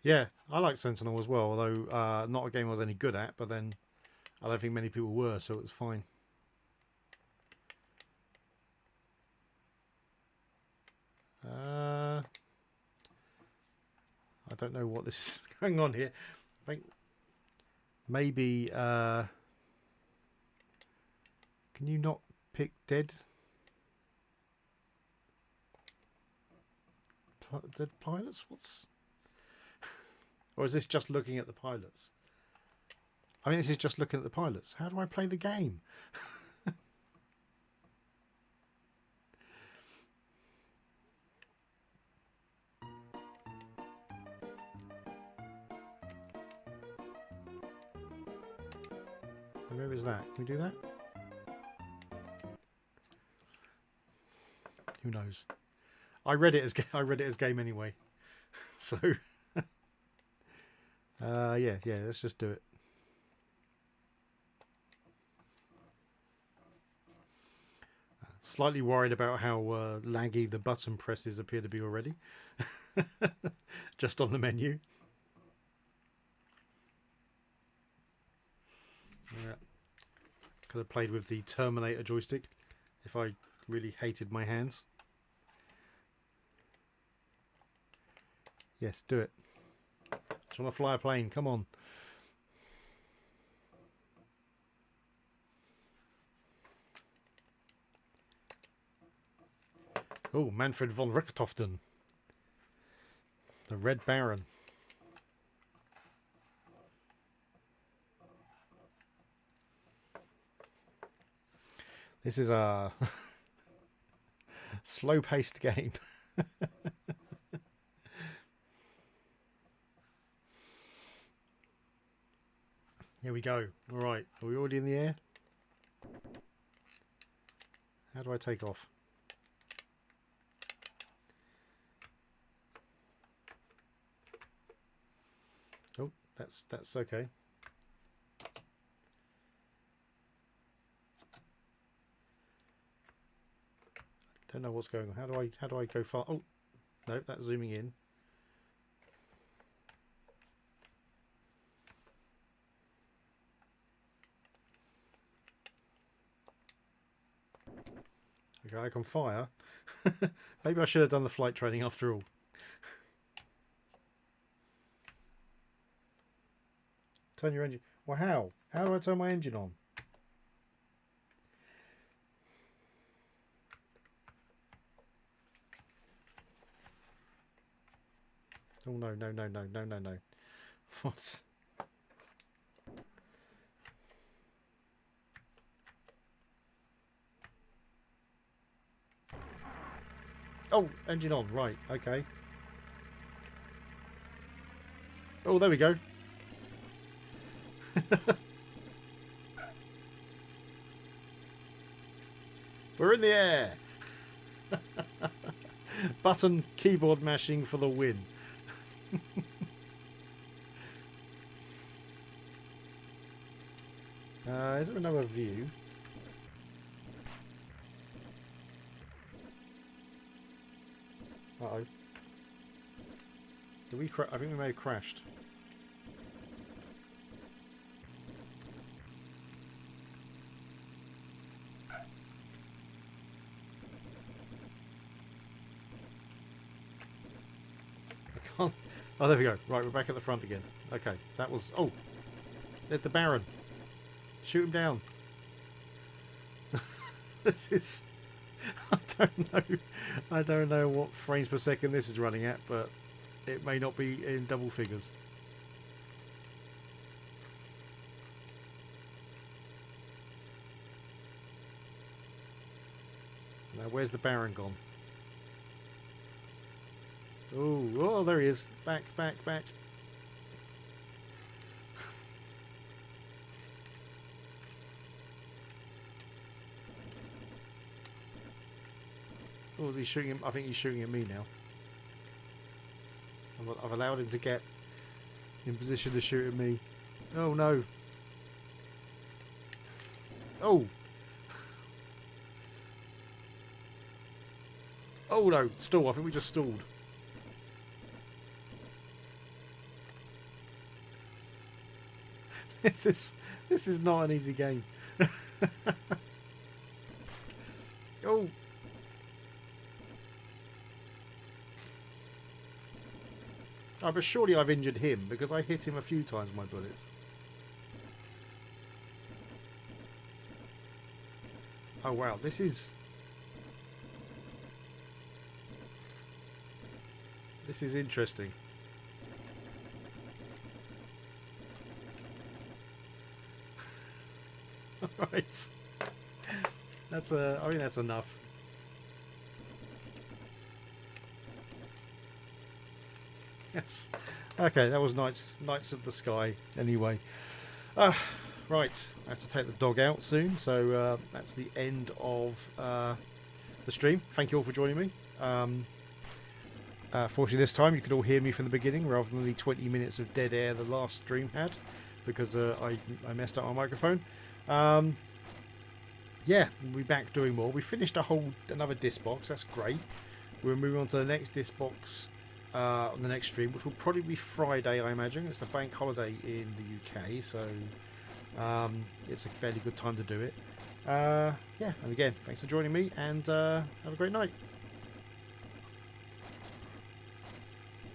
Yeah, I like Sentinel as well, although not a game I was any good at, but then I don't think many people were, so it was fine. I don't know what this is going on here. I think maybe can you not pick dead pilots? What's or is this just looking at the pilots? I mean, this is just looking at the pilots. How do I play the game? Where is that? Can we do that? Who knows? I read it as game anyway. So yeah, let's just do it. Slightly worried about how laggy the button presses appear to be already. Just on the menu. Yeah. Could have played with the Terminator joystick if I really hated my hands. Yes, do it. Just want to fly a plane, come on. Oh, Manfred von Richthofen. The Red Baron. This is a slow-paced game. Here we go. All right, are we already in the air? How do I take off? Oh, that's okay. Don't know what's going on. How do I go far? Oh, no, that's zooming in. Okay, I can fire. Maybe I should have done the flight training after all. Turn your engine. Well, how? How do I turn my engine on? Oh no, no, no, no, no, no, no. What's... Oh, engine on, right, okay. Oh, there we go. We're in the air. Button keyboard mashing for the win. Is there another view? Uh-oh. Did we I think we may have crashed. I can't... Oh, there we go. Right, we're back at the front again. Okay, that was... Oh! There's the Baron. Shoot him down. This is... I don't know what frames per second this is running at, but it may not be in double figures. Now where's the Baron gone? Oh, there he is. Back. Oh, is he shooting him? I think he's shooting at me now. I've allowed him to get in position to shoot at me. Oh no. Oh. Oh no, stall. I think we just stalled. This is not an easy game. Oh. Oh, but surely I've injured him because I hit him a few times with my bullets. Oh wow, this is interesting. Right. That's I mean that's enough. Yes. Okay, that was Knights of the Sky anyway. Right, I have to take the dog out soon, so that's the end of the stream. Thank you all for joining me. Fortunately this time you could all hear me from the beginning rather than the 20 minutes of dead air the last stream had, because I messed up my microphone. Yeah, we'll be back doing more. We finished another disc box, that's great. We'll move on to the next disc box on the next stream, which will probably be Friday, I imagine. It's a bank holiday in the UK, so it's a fairly good time to do it. Yeah, and again, thanks for joining me, and have a great night.